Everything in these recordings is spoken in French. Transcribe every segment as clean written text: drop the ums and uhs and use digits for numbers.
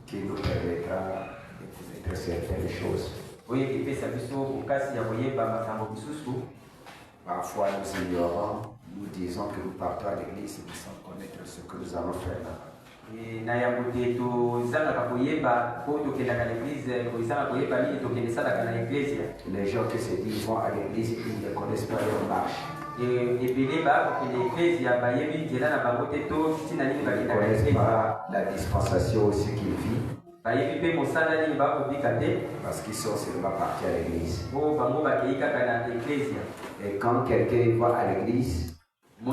qui nous permettra de connaître certaines choses. Parfois nous ignorons, nous disons que nous partons à l'église sans connaître ce que nous allons faire là. Les gens qui se disent vont à l'église, ils ne connaissent pas leur marche. Ils ne connaissent pas la dispensation aussi qu'ils vivent. Parce qu'ils sont seulement partis à l'église. Et quand quelqu'un va à l'église, il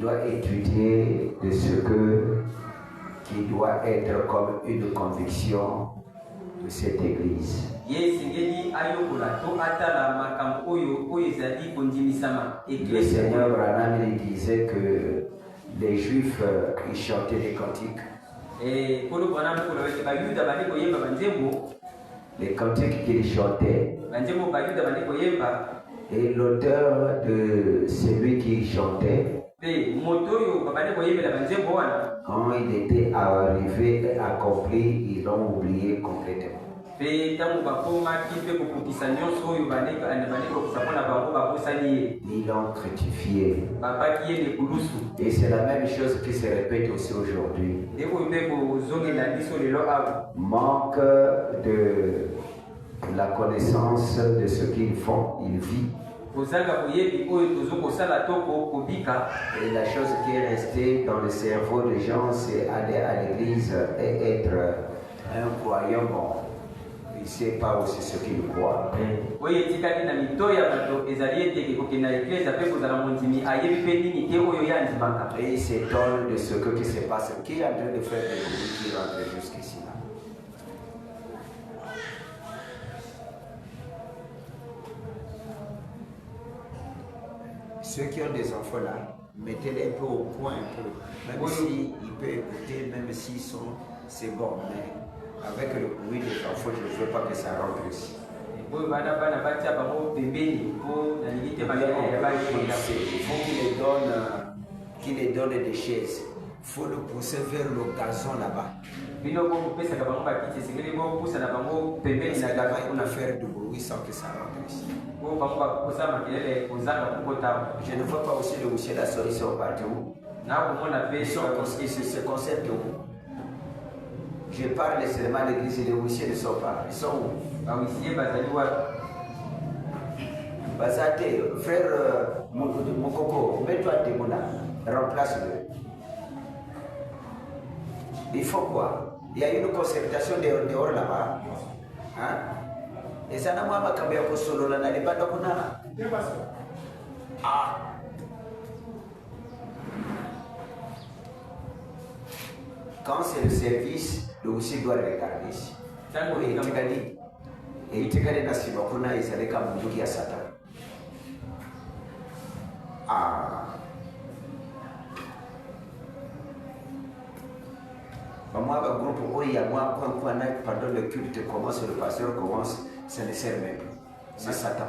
doit étudier de ce qui doit être comme une conviction de cette église. Le Seigneur Branham disait que les Juifs ils chantaient des cantiques. Les cantiques qu'ils chantaient. Et l'auteur de celui qui chantait, quand il était arrivé et accompli, ils l'ont oublié complètement. Ils l'ont crucifié. Et c'est la même chose qui se répète aussi aujourd'hui. Manque de la connaissance de ce qu'ils font, ils vivent. Et la chose qui est restée dans le cerveau des gens, c'est aller à l'église et être un croyant bon. Il ne sait pas aussi ce qu'il croit. Et il s'étonne de ce qui se passe. Qui est en train de faire des bruits qui rentrent jusqu'ici là? Ceux qui ont des enfants là, mettez-les un peu au coin, un peu. Même s'ils peuvent écouter, même s'ils sont, c'est bon. Mais avec le bruit des enfants, je ne veux pas que ça rentre ici. Il faut qu'il les donne des chaises. Il faut le pousser vers le gazon là-bas. Parce que là-bas, il peut faire du bruit sans que ça rentre ici. Je ne vois pas aussi le monsieur là, ils sont partout. Ils se concentrent où? Je parle seulement à l'église, les huissiers ne sont pas. Ils sont où? Bazate, frère Mokoko, mets-toi à Témouna, remplace-le. Il faut quoi? Il y a une concertation dehors là-bas. Hein? Et ça n'a pas cambié pour solo là, n'est pas d'Okuna. Ah! Quand c'est le service, le aussi doit regarder ici. Et il te dit, Nasibakuna, ils allaient comme Mouki à Satan. Ah! Moi, le groupe, il y a moi, pendant le culte commence, le pasteur commence, ça ne sert même plus. C'est Satan.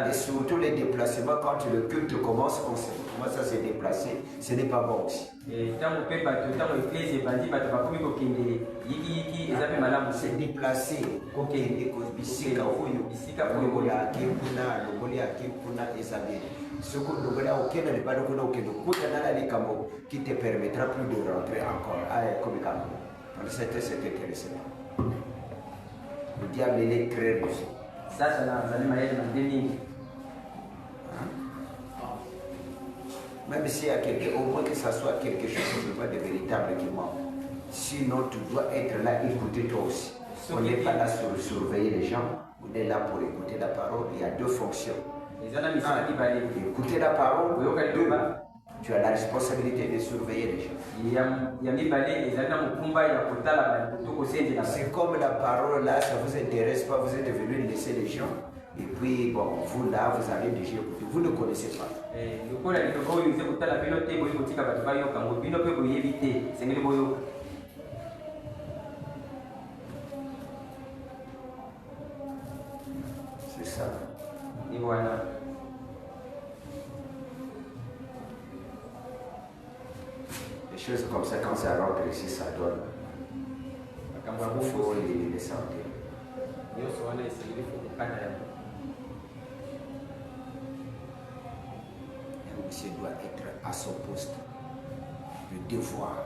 Et surtout les déplacements, quand le culte commence, on commence à se déplacer, ce n'est pas bon aussi. Se déplacer, qui te permettra plus de rentrer encore. C'est intéressant. Le diable il est très rusé. Même s'il y a quelqu'un, au moins que ça soit quelque chose de véritable qui ment. Sinon, tu dois être là, écouter toi aussi. On n'est pas là pour surveiller les gens, on est là pour écouter la parole. Il y a deux fonctions. Écouter la parole, deux, tu as la responsabilité de surveiller les gens. C'est comme la parole là, ça ne vous intéresse pas, vous êtes venu laisser les gens. Et puis, bon, vous là, vous avez déjà écouté, vous ne connaissez pas. C'est ça. choses comme ça, quand ça rentre ici, ça donne. Il faut les sortir. Un monsieur doit être à son poste de devoir.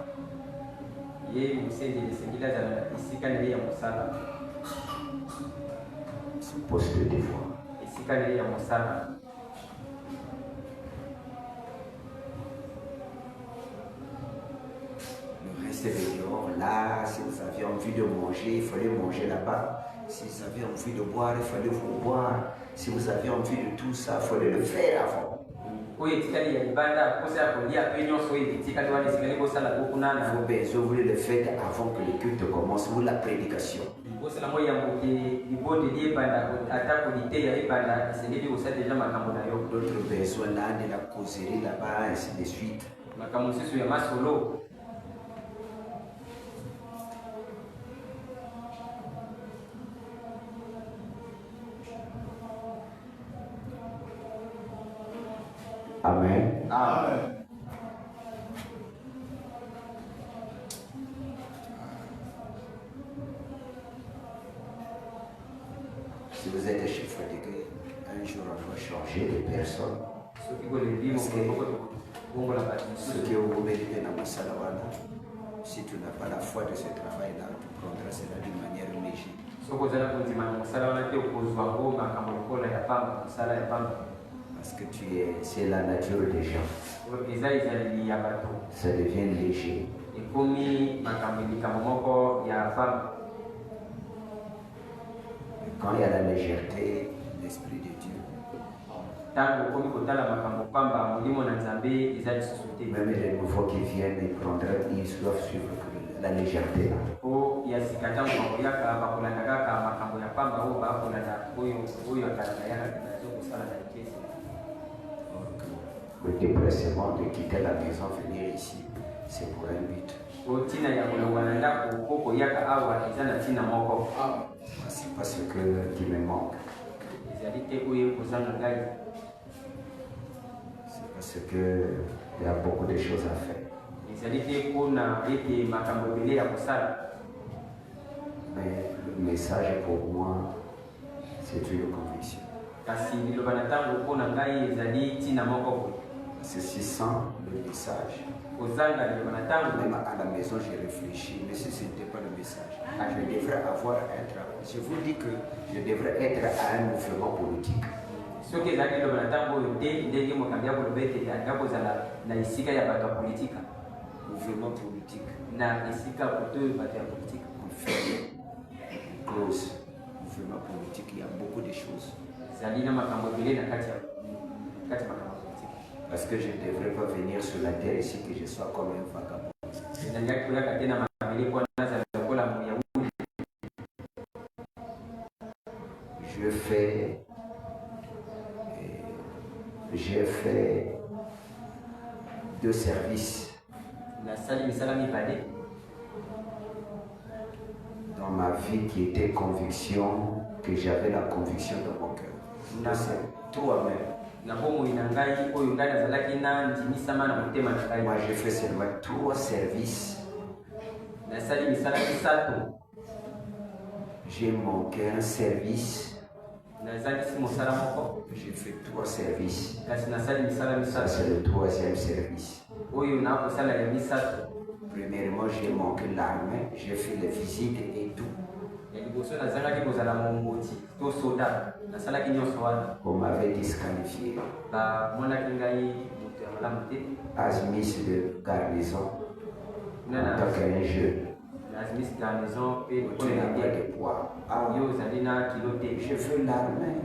Son poste de devoir. Le reste est dehors. Là, si vous aviez envie de manger, il fallait manger là-bas. Si vous aviez envie de boire, il fallait vous boire. Si vous aviez envie de tout ça, il fallait le faire avant. Vos besoins, vous le faites avant que le culte commence ou la prédication. D'autres besoins là, de la causerie là-bas, ainsi de suite. Amen. Amen. Si vous êtes chef fatigué, un jour on va changer de personne. Ce qui vous méritez dans mon salawana, si tu n'as pas la foi de ce travail-là, tu prendras cela d'une manière légère. Parce que c'est la nature des gens. Ça devient léger. Quand il y a la légèreté, l'Esprit de Dieu, même les nouveaux qui viennent, ils doivent suivre la légèreté. Le dépressement de quitter la maison, venir ici, c'est pour un but. C'est pas ce qui me manque. C'est parce qu'il y a beaucoup de choses à faire. Mais le message pour moi, c'est une conviction. C'est si sans le message. Même à la maison, j'ai réfléchi, mais si ce n'était pas le message, je devrais avoir un travail. Je vous dis que je devrais être à un mouvement politique. Mouvement politique. On fait une clause. Mouvement politique, il y a beaucoup de choses. Parce que je ne devrais pas venir sur la terre ici que je sois comme un vagabond. J'ai fait 2 services dans ma vie qui était conviction, que j'avais la conviction dans mon cœur. C'est toi-même. Moi j'ai fait seulement 3 services. J'ai manqué un service. J'ai fait 3 services. Ça c'est le 3e service. Premièrement, j'ai manqué l'armée, j'ai fait les visites et tout. On m'avait disqualifié. Asmis de garnison en tant qu'un jeune. Tu n'as pas de poids. Je veux l'armée.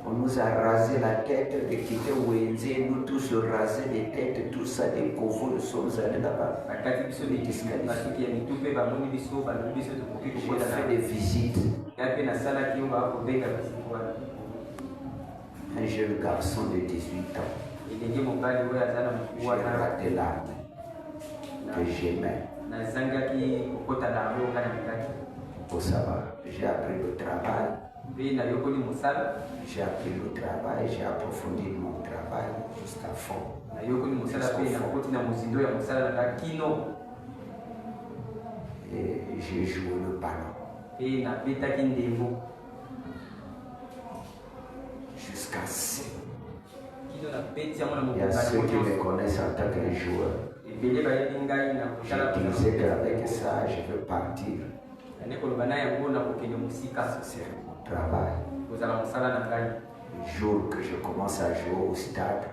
On nous a rasé la tête de quitter Wenze, nous tous rasés les têtes, tout ça, des Kovo, nous sommes allés là-bas. J'ai fait des visites. Un jeune garçon de 18 ans. J'ai raté l'armée que j'aimais. Pour savoir, j'ai appris le travail. J'ai appris le travail, j'ai approfondi mon travail jusqu'à fond. Et j'ai joué le ballon. Jusqu'à 7. Il y a ceux qui me connaissent en tant qu'un joueur. Je disais qu'avec ça, je veux partir. C'est mon travail. Le jour que je commence à jouer au stade,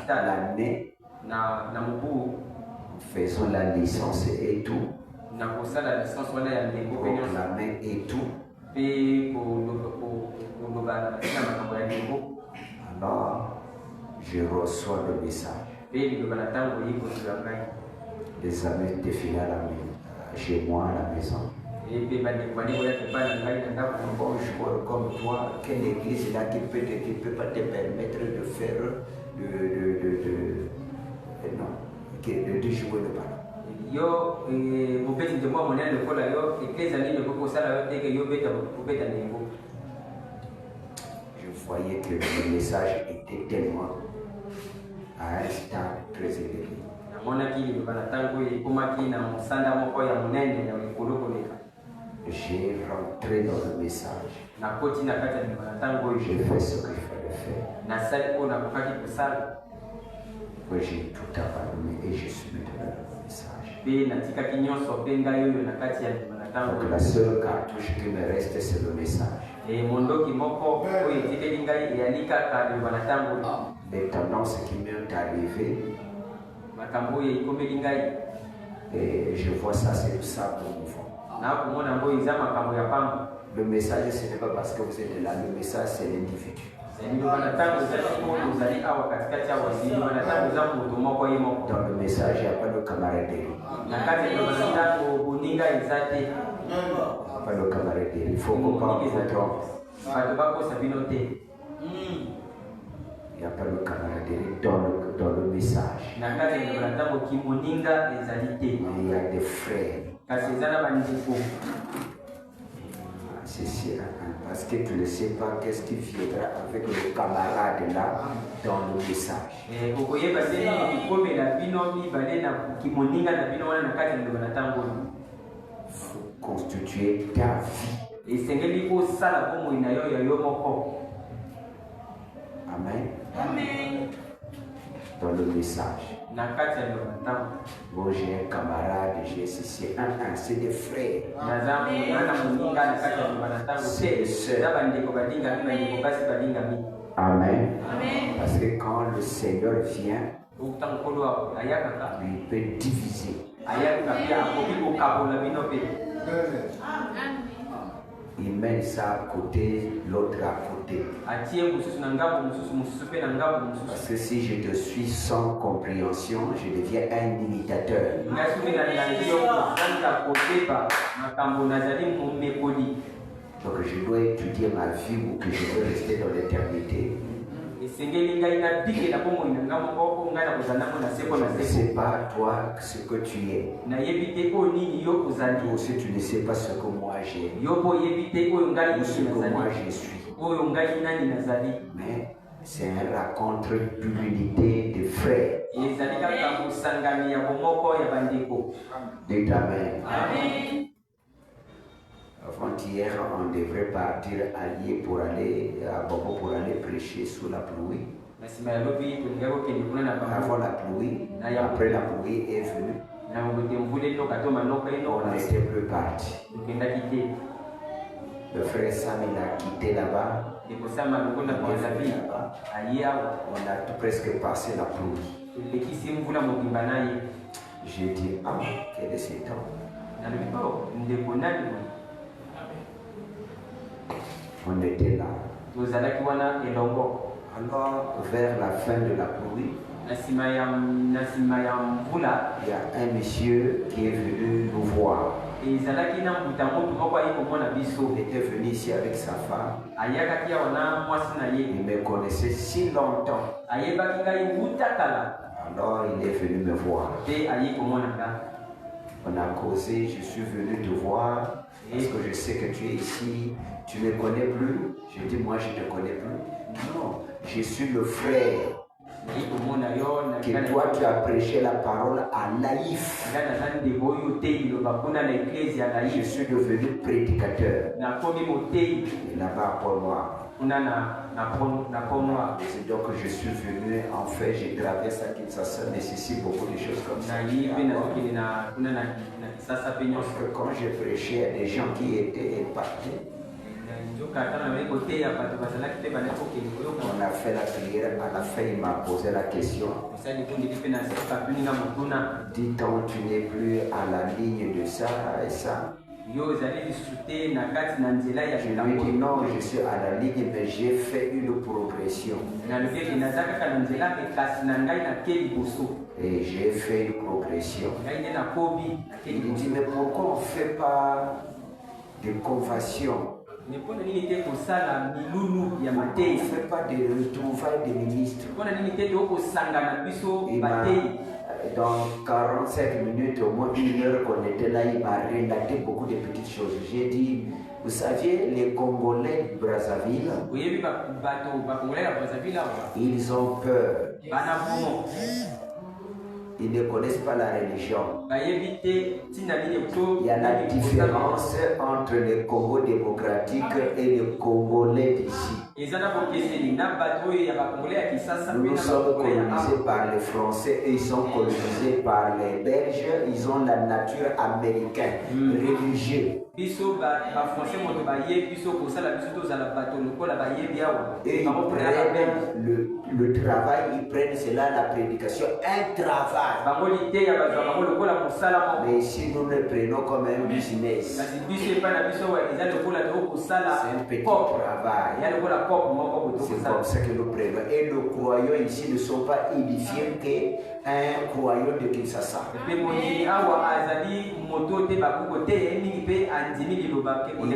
l'année, faisons la licence et tout, proclamer et tout. Alors, je reçois le message. Les amis défilent chez moi à la maison. Bon joueur comme toi, quelle église là qui peut pas te permettre de faire de jouer le ballon? Je voyais que le message était tellement à un stade très élevé. J'ai rentré dans le message. J'ai fait ce qu'il fallait faire. J'ai tout abandonné et je suis maintenant dans le message. Donc la seule cartouche qui me reste, c'est le message. Les tendances qui m'ont arrivé, et je vois ça, c'est le sable mouvant. Le message, ce n'est pas parce que vous êtes là, le message, c'est l'individu. Dans le message, il n'y a pas de camaraderie. Pas de camaraderie. Il faut qu'on parle votre homme. Il n'y a pas de camaraderie dans le message. Il y a des frères. C'est parce que tu ne sais pas qu'est-ce qui viendra avec le camarade là dans le message. Il faut constituer ta vie. Amen. Amen. Dans le message. Bon, j'ai un camarade, j'ai ceci, c'est des frères. C'est des sœurs. Amen. Parce que quand le Seigneur vient, il peut diviser. Il met ça à côté, l'autre à côté. Parce que si je te suis sans compréhension, je deviens un imitateur. Donc je dois étudier ma vie ou que je veux rester dans l'éternité. Je ne sais pas toi ce que tu es. Ou si tu ne sais pas ce que moi j'ai. Ou ce que moi je suis. Mais c'est une rencontre d'humilité de frères. Dites Amen. Amen. Avant-hier, on devrait partir allier pour aller à Bobo pour aller prêcher sous la pluie. Avant la pluie, après la pluie est venue. On n'était plus parti. Le frère Sam il a quitté là-bas. On a tout presque passé la pluie. J'ai dit, ah, quel est ce temps? On était là. Alors, vers la fin de la pluie, il y a un monsieur qui est venu nous voir. Il était venu ici avec sa femme. Il me connaissait si longtemps. Alors, il est venu me voir. On a causé, je suis venu te voir. Parce que je sais que tu es ici, tu ne me connais plus. Je dis, moi, je ne te connais plus. Non, je suis le frère. Que toi, tu as prêché la parole à Naïf. Je suis devenu prédicateur. Et là-bas, pour moi. C'est donc que je suis venu, en fait, j'ai traversé à Kinshasa, nécessite beaucoup de choses comme ça. Parce que quand j'ai prêché à des gens qui étaient épargnés, on a fait la prière, à la fin il m'a posé la question. Dis-donc, tu n'es plus à la ligne de ça et ça. Je lui dis non, je suis à la ligne, mais j'ai fait une progression. Et j'ai fait une progression. Il dit, mais pourquoi on ne fait pas de convention? On ne fait pas de retrouvailles des ministres. Dans 45 minutes, au moins 1 heure qu'on était là, il m'a relaté beaucoup de petites choses. J'ai dit, vous saviez, les Congolais de Brazzaville, ils ont peur. Ils ne connaissent pas la religion. Il y a la différence entre le Congo démocratique et le Congolais d'ici. Nous sommes colonisés par les Français et ils sont colonisés par les Belges. Ils ont la nature américaine, religieuse. Et ils prennent le travail, ils prennent cela, la prédication, un travail. Mais ici nous le prenons comme un business. C'est un petit travail. C'est comme ça que nous prenons. Et nos croyants ici ne sont pas édifiés qu'un croyant de Kinshasa. Il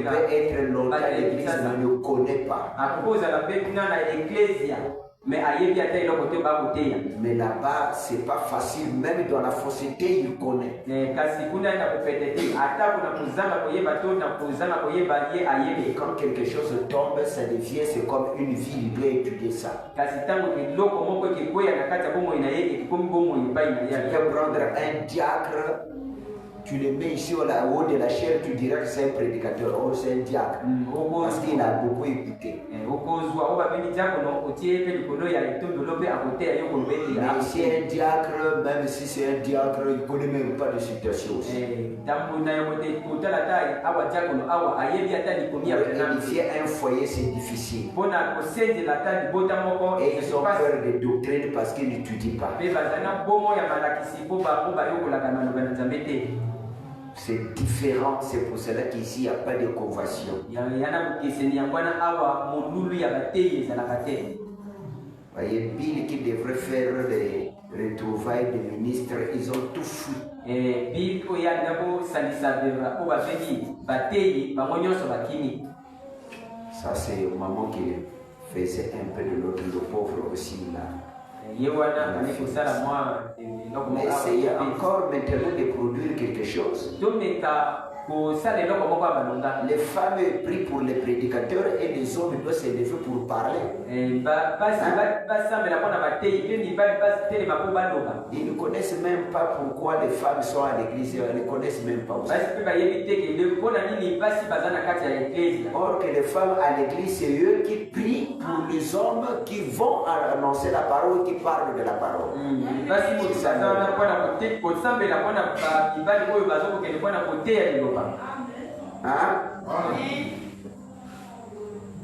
peut être longtemps à l'église, mais ne connaît pas. Mais là-bas, c'est pas facile. Même dans la fausseté, il connaît. Et quand quelque chose tombe, ça devient, c'est comme une vie, il doit étudier ça. Tu peux prendre un diacre, tu le mets ici au haut de la chair, tu diras que c'est un prédicateur. Oh, c'est un diacre. Parce qu'il a beaucoup écouté. Mais si un diacre, même si c'est un diacre, il ne connaît même pas de situation aussi. Édifier un foyer, c'est difficile. Et ils ont peur des doctrines parce qu'ils n'étudient pas. C'est différent, c'est pour cela qu'ici il n'y a pas de convention. Voyez, Bill qui devrait faire les retrouvailles des ministres, ils ont tout fou. Ça c'est au moment qu'il faisait un peu de l'autre, le pauvre aussi là. Mais essayez encore maintenant de produire quelque chose. Les femmes prient pour les prédicateurs et les hommes doivent se lever pour parler. Ils ne connaissent même pas pourquoi les femmes sont à l'église, ils ne connaissent même pas aussi. Or que les femmes à l'église, c'est eux qui prient pour les hommes qui vont annoncer la parole, qui parlent de la parole. Hein?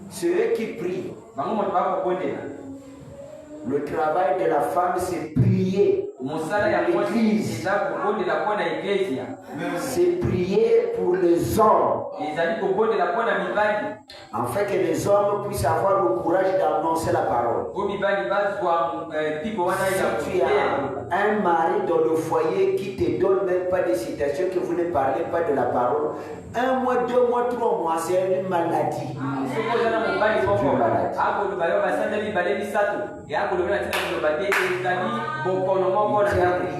C'est eux qui prient. Le travail de la femme, c'est prier. L'église, c'est prier pour les hommes. En fait, que les hommes puissent avoir le courage d'annoncer la parole. Si tu as un mari dans le foyer qui ne te donne même pas de citation, que vous ne parlez pas de la parole, 1 mois, 2 mois, 3 mois, c'est une maladie.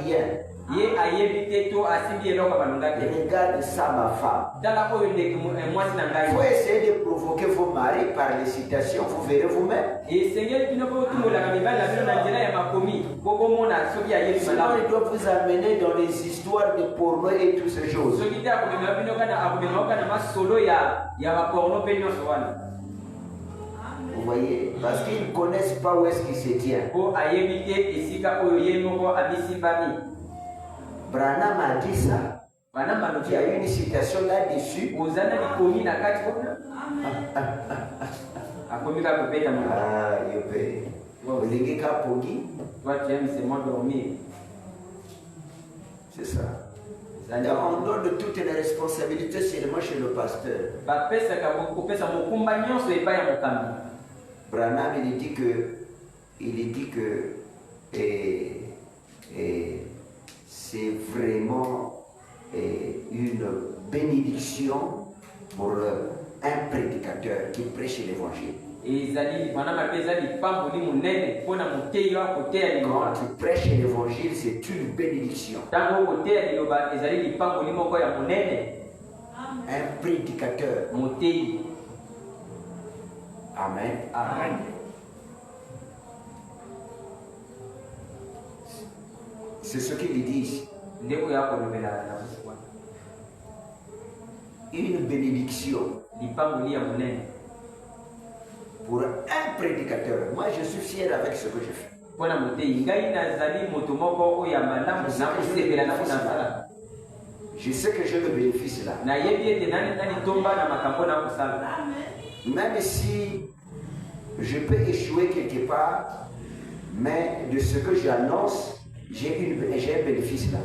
Rien. Regarde ça, ma femme. Il faut essayer de provoquer vos maris par les citations, vous verrez vous-même. Sinon, il doit vous amener dans les histoires de porno et toutes ces choses. Vous voyez, parce qu'ils ne connaissent pas où est-ce qu'il se tient. Branham a dit ça. Il y a une citation là-dessus. C'est ça. On donne toutes les responsabilités seulement chez le pasteur. Branham il dit que c'est vraiment une bénédiction pour un prédicateur qui prêche l'évangile. Quand tu prêches l'évangile, c'est une bénédiction. Un prédicateur. Amen. Amen. C'est ce qu'il dit ici. Une bénédiction pour un prédicateur. Moi, je suis fier avec ce que je fais. Je sais que j'ai le bénéfice là. Même si je peux échouer quelque part, mais de ce que j'annonce, j'ai un bénéfice là.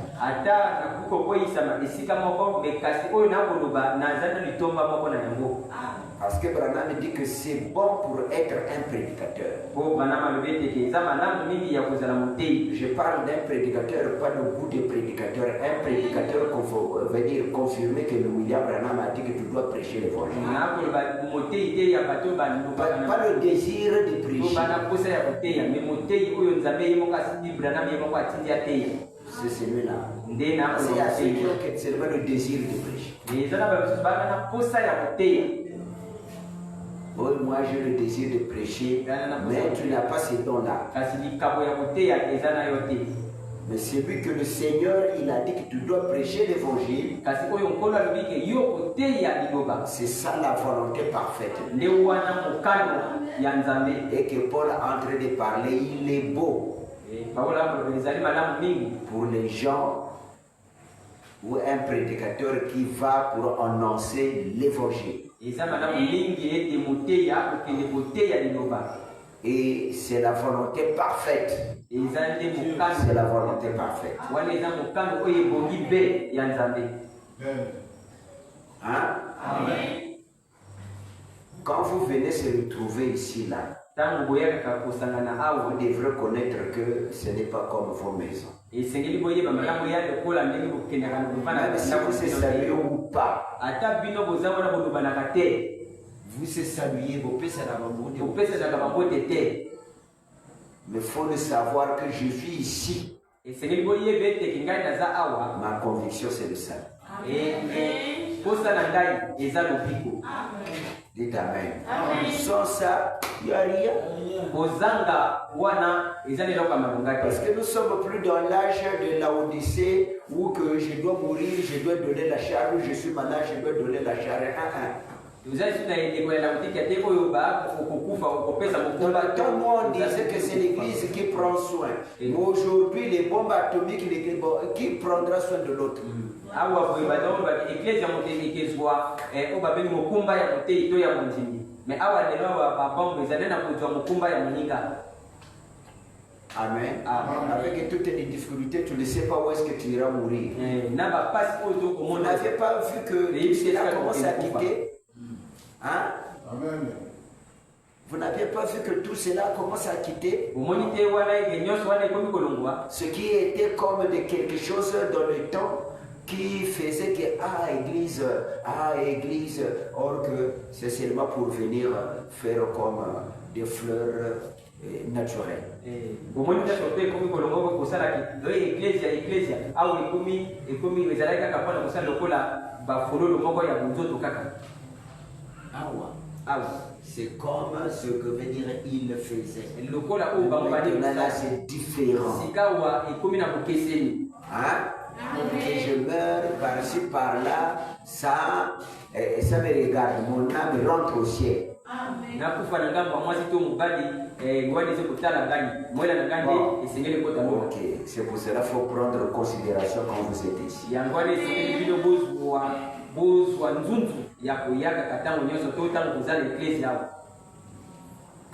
Parce que Branham dit que c'est bon pour être un prédicateur. Je parle d'un prédicateur, pas de goût de prédicateur. Un prédicateur veut dire confirmer que le William Branham a dit que tu dois prêcher l'évangile. Pas le désir de prêcher. C'est celui-là. C'est à ceux qui ont seulement le désir de prêcher. Oh, moi j'ai le désir de prêcher, mais tu n'as pas ce don-là. Mais celui que le Seigneur il a dit que tu dois prêcher l'évangile, c'est ça la volonté parfaite. Et que Paul est en train de parler, il est beau pour les gens ou un prédicateur qui va pour annoncer l'évangile. Et c'est la volonté parfaite. C'est la volonté parfaite. Hein? Amen. Quand vous venez se retrouver ici là, vous devrez connaître que ce n'est pas comme vos maisons. Même si vous se saluez ou pas, vous se saluez, mais il faut le savoir que je vis ici. Ma conviction c'est le salut. Dites Amen. Sans ça, il n'y a rien. Parce que nous sommes plus dans l'âge de la Odyssée où que je dois mourir, je dois donner la chair, ou je suis malade, je dois donner la chair. Dans le temps, moi, on disait que c'est l'Église qui prend soin. Mais aujourd'hui, les bombes atomiques, qui prendra soin de l'autre? Amen. Avec toutes les difficultés, tu ne sais pas où est-ce que tu iras mourir. Vous n'avez pas vu que cela commence à quitter? Hein? Amen. Vous n'avez pas vu que tout cela commence à quitter? Ce qui était comme de quelque chose dans le temps qui faisait que église, or que c'est seulement pour venir faire comme des fleurs naturelles. C'est comme ce que veut dire il faisait. Maintenant là c'est différent. Hein? Et je meurs par-ci par-là, ça me regarde, mon âme rentre au ciel. Ok, c'est pour cela qu'il faut prendre en considération quand vous êtes ici.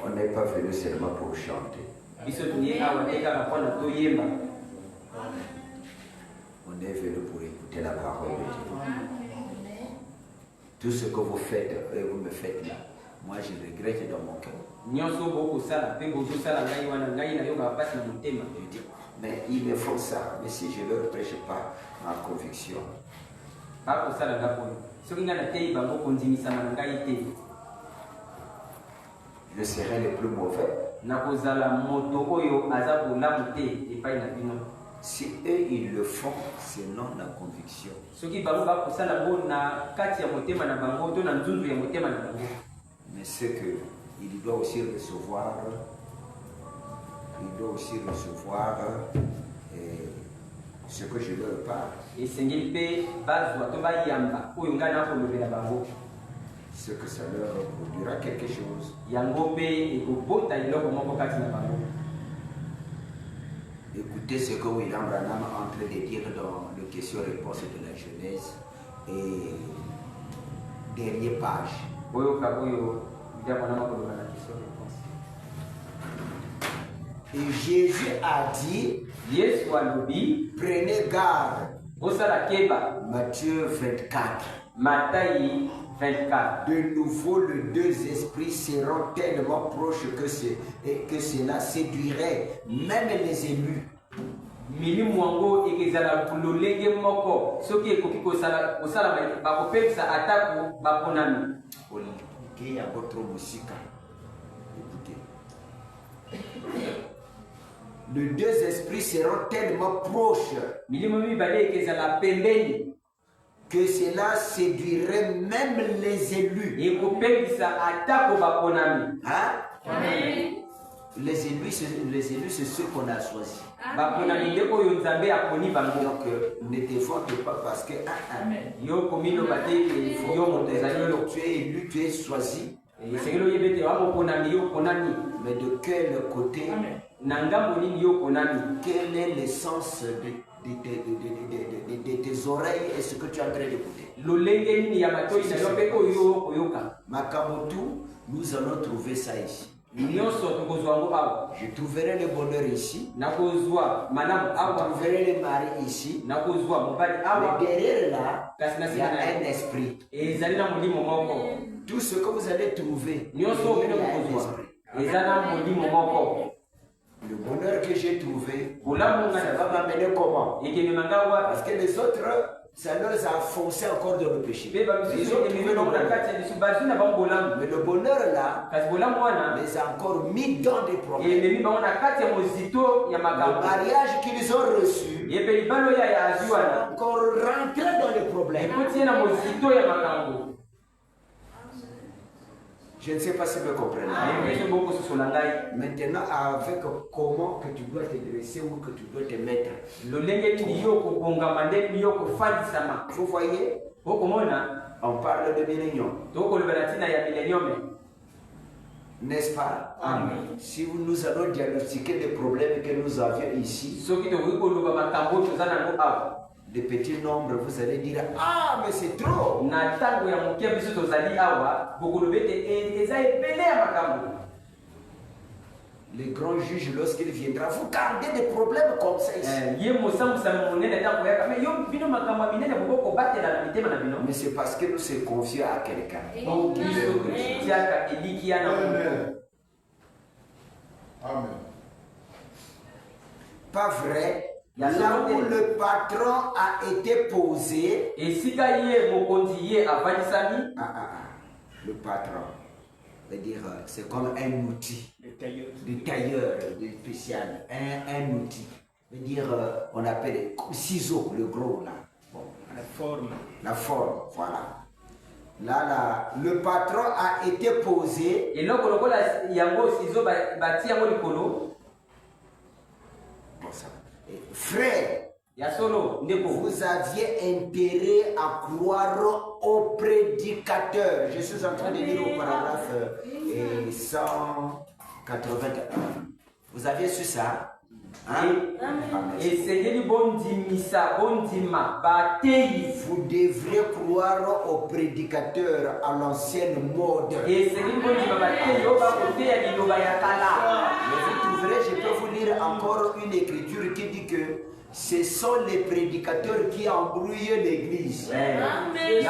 On n'est pas venu seulement pour chanter. On est venu pour écouter la parole de Dieu. Tout ce que vous faites et vous me faites là, moi je regrette dans mon cœur. Mais ils me font ça, mais si je ne leur prêche pas ma conviction, je serai le plus mauvais. Si eux ils le font, c'est non la conviction. Mais c'est que il doit aussi recevoir, ce que je leur parle. Ce que ça leur produira quelque chose. Écoutez ce que William Branham est en train de dire dans le question-réponse de la Genèse et dernière page. Et Jésus a dit, prenez garde. Matthieu 24. De nouveau, les deux esprits seront tellement proches que cela séduirait même les élus. Écoutez. Les deux esprits seront tellement proches que cela séduirait même les élus. Hein? Les élus, c'est ceux qu'on a choisis. Donc, ne te vante pas parce que tu es élu, tu es choisi. Mais de quel côté? Quel est l'essence de tes oreilles et ce que tu es en train d'écouter? Makamotu, nous allons trouver ça ici. Je trouverai le bonheur ici. Je trouverai le mari ici. Mais derrière là, il y a un esprit. Tout ce que vous allez trouver, il y a un esprit. Le bonheur que j'ai trouvé, ça va m'amener comment? Parce que les autres, ça leur a foncé encore dans le péché. Ils ont trouvé le bonheur. Mais le bonheur là, les a encore mis dans des problèmes. Le mariage qu'ils ont reçu, encore rentré dans les problèmes. Je ne sais pas si vous comprenez. Maintenant, avec comment que tu dois te dresser ou que tu dois te mettre. Vous voyez? On parle de millénium. N'est-ce pas? Amen. Si nous allons diagnostiquer les problèmes que nous avions ici, des petits nombres, vous allez dire, ah, mais c'est trop. Les grands juges, lorsqu'il viendra, vous gardez des problèmes comme ça ici. Mais c'est parce que nous sommes confiés à quelqu'un. Amen. Pas vrai? Là où le patron a été posé, le patron, veut dire, c'est comme un outil. Du tailleur spécial. Un outil. Veut dire, on appelle ciseaux, le gros là. Bon. La forme. La forme, voilà. Là, le patron a été posé. Et donc, il y a un ciseau, frère, vous aviez intérêt à croire au prédicateur. Je suis en train de lire au paragraphe 181. Vous aviez su ça? Hein? Vous devrez croire au prédicateur à l'ancienne mode. Mais vous trouverez, je peux vous lire encore une écriture qui dit que ce sont les prédicateurs qui embrouillent l'église. Amen.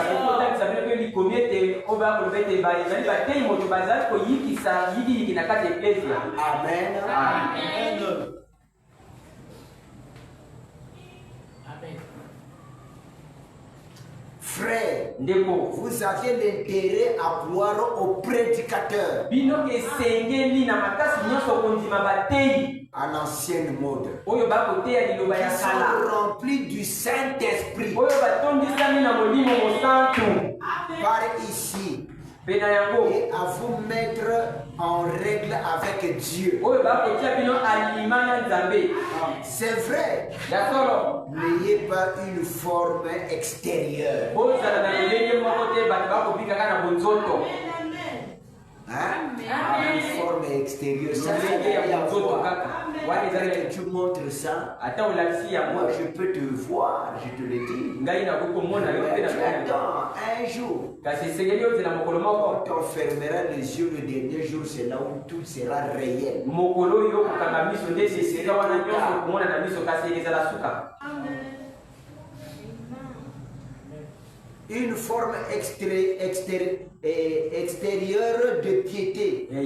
Frère, vous avez l'intérêt à croire au prédicateur à l'ancienne mode. Ils sont remplis du Saint-Esprit. Par ici. Et à vous mettre en règle avec Dieu. C'est vrai. N'ayez pas une forme extérieure. Hein? Une forme extérieure. Ça, que tu montres ça. Moi, je peux te voir, je te le dis. Attends, un jour, on t'enfermera les yeux le dernier jour, c'est là où tout sera réel. Une forme extérieure de piété. En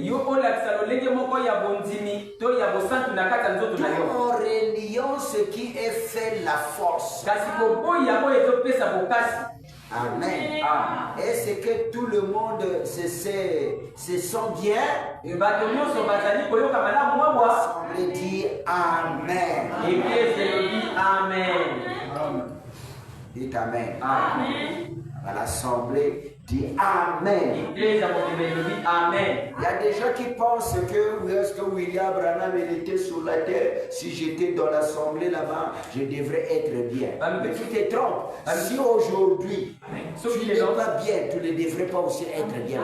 reliant ce qui est fait la force. Amen. Est-ce que tout le monde se sent bien? Semble dire Amen. Dites Amen. À l'assemblée, dit Amen. Il y a des gens qui pensent que est-ce que William Branham était sur la terre? Si j'étais dans l'assemblée là-bas, je devrais être bien. Mais tu te trompes. Si aujourd'hui, tu n'es pas bien, tu ne devrais pas aussi être bien.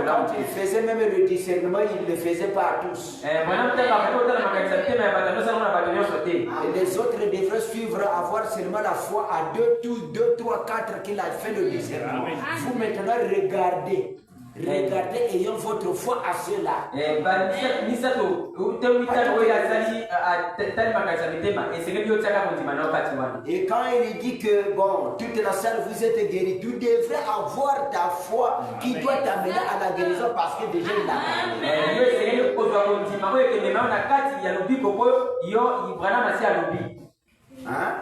Quand il faisait même le discernement, il ne le faisait pas à tous. Et les autres devraient suivre, avoir seulement la foi à 2, 3, 4 qu'il a fait le discernement. Vous maintenant regardez. Regardez ayant votre foi à ceux-là. Et quand il dit que bon, toute la salle vous êtes guéris, tu devrais avoir ta foi qui doit t'amener à la guérison parce que déjà il a parlé. Hein?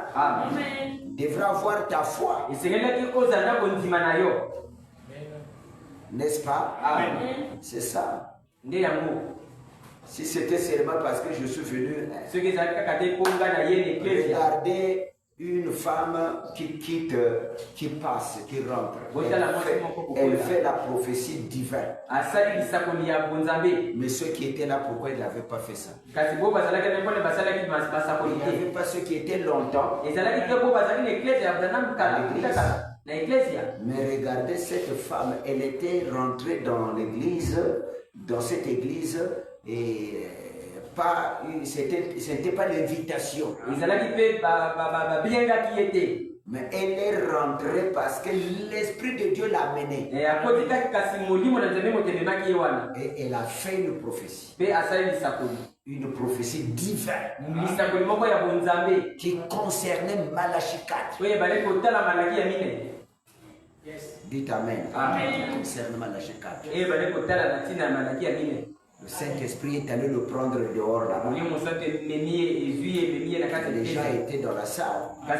Devrais avoir ta foi. N'est-ce pas? Amen. C'est ça. Si c'était seulement parce que je suis venu regarder une femme qui quitte, qui passe, qui rentre. Elle fait la prophétie divine. Mais ceux qui étaient là, pourquoi ils n'avaient pas fait ça? Il n'y avait pas ceux qui étaient longtemps. Mais regardez cette femme, elle était rentrée dans l'église, dans cette église, et ce n'était pas l'invitation. Mais elle est rentrée parce que l'Esprit de Dieu l'a menée. Et elle a fait une prophétie. Une prophétie divine qui concernait Malachie 4. Dites Amen. Qui concerne Malachie 4. Le Saint-Esprit est allé le prendre dehors là-bas. Les gens étaient dans la salle. Il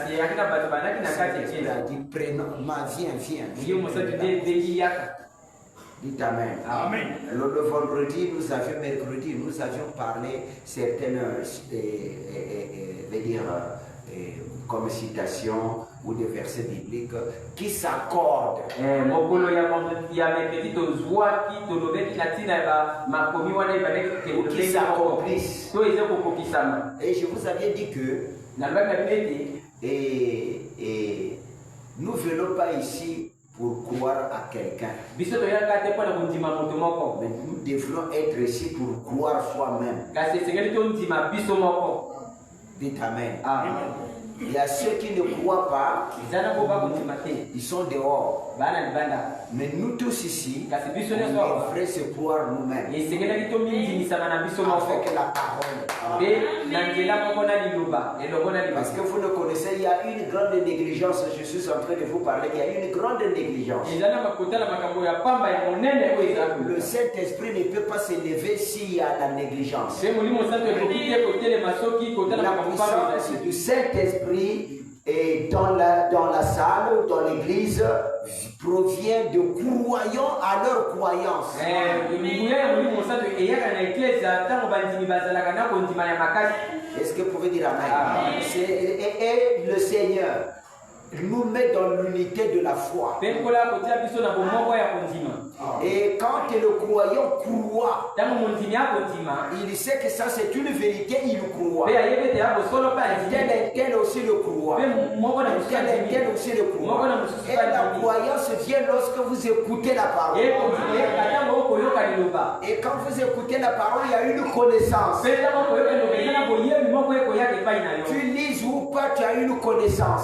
a dit, viens. Dites Amen. Amen. Alors le vendredi, mercredi, nous avions parlé certaines, comme citations ou des versets bibliques qui s'accordent. Qui s'accomplissent. Et je vous avais dit que nous ne venons pas ici pour croire à quelqu'un. Mais nous devons être ici pour croire soi-même. Dites Amen. Il y a ceux qui ne croient pas, ils sont dehors. Mais nous tous ici, on devrait se croire nous-mêmes. Avec la parole. Parce que vous le connaissez, il y a une grande négligence. Je suis en train de vous parler, il y a une grande négligence. Le Saint-Esprit ne peut pas s'élever s'il y a la négligence. La puissance du Saint-Esprit et dans la salle ou dans l'église provient de croyants à leur croyance. Est-ce que vous pouvez dire Amen? Et le Seigneur nous met dans l'unité de la foi. Et quand le croyant croit, il sait que ça c'est une vérité, il croit. Tel aussi le croit. Tel aussi le croit. Et la croyance vient lorsque vous écoutez la parole. Et quand vous écoutez la parole, il y a une connaissance. Tu lises ou pas, tu as une connaissance.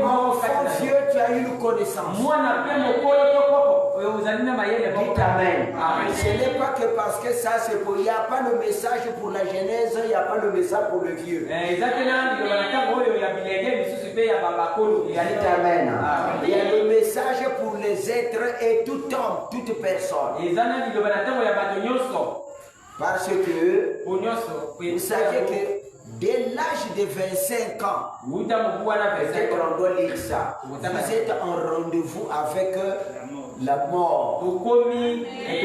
Enfant Dieu, tu as une connaissance. Dites Amen. Ce n'est pas que parce que ça c'est pour... Il n'y a pas le message pour la Genèse, il n'y a pas le message pour le vieux. Dites Amen. Il y a le message pour les êtres et tout homme, toute personne. Parce que vous savez que dès l'âge de 25 ans, peut-être on doit lire ça, vous êtes en rendez-vous avec la mort. S'il y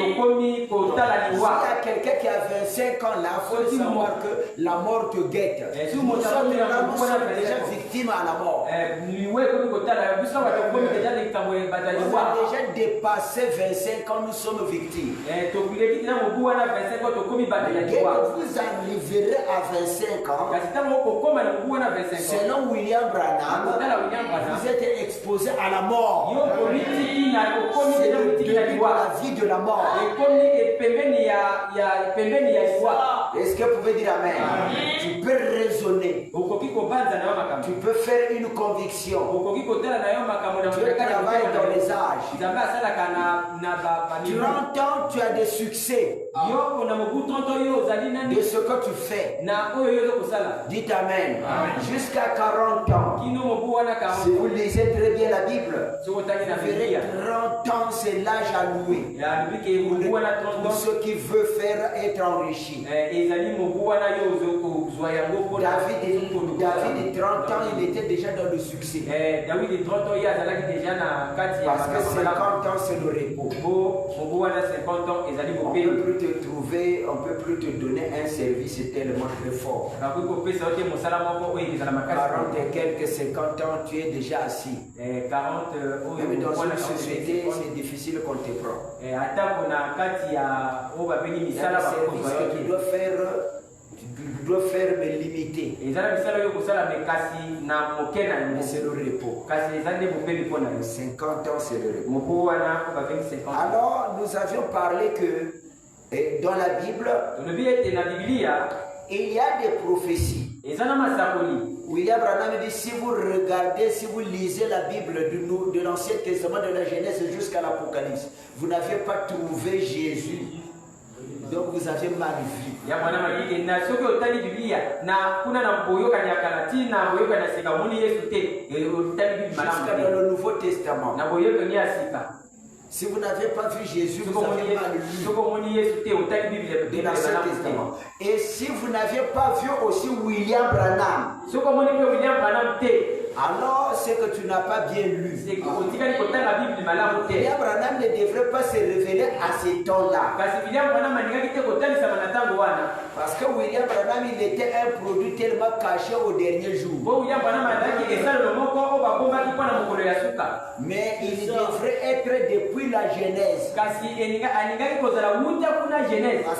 a quelqu'un qui a 25 ans là, il faut savoir que la mort te guette. Nous sommes déjà victimes à la mort. On a déjà dépassé 25 ans, nous sommes victimes. Dès que vous arriverez à 25 ans, selon William Branham, vous êtes exposé à la mort. C'est le début de la vie de la mort. Est-ce que vous pouvez dire Amen? Tu peux raisonner. Tu peux faire une conviction. Tu travailles dans les âges. 30 ans, tu as des succès de ce que tu fais. Dites Amen. Jusqu'à 40 ans. Si vous lisez très bien la Bible, vous verrez 30 ans, c'est l'âge à louer. Pour ceux qui veulent faire être enrichis. David, 30 ans, il était déjà dans le succès. Parce que 50 ans, c'est le repos. On ne peut plus te trouver, on ne peut plus te donner un service tellement très fort. 40 et quelques 50 ans, tu es déjà assis. Même dans une société, c'est difficile qu'on te prend. Il y a des services que tu dois faire mais limité. Mais c'est le repos. 50 ans, c'est le repos. Alors, nous avions parlé que dans la Bible, il y a des prophéties. William Branham dit, si vous regardez, si vous lisez la Bible de l'Ancien Testament, de la Genèse jusqu'à l'Apocalypse, vous n'avez pas trouvé Jésus. Donc vous avez mal vu. Jusqu'à dans le Nouveau Testament. Si vous n'avez pas vu Jésus, vous avez mal lu de l'Ancien Testament. Et si vous n'avez pas vu aussi William Branham, alors c'est que tu n'as pas bien lu. William Branham ne devrait pas se révéler à ces temps-là. Parce que William Branham, il était un produit tellement caché au dernier jour. Mais il devrait être depuis la Genèse. Parce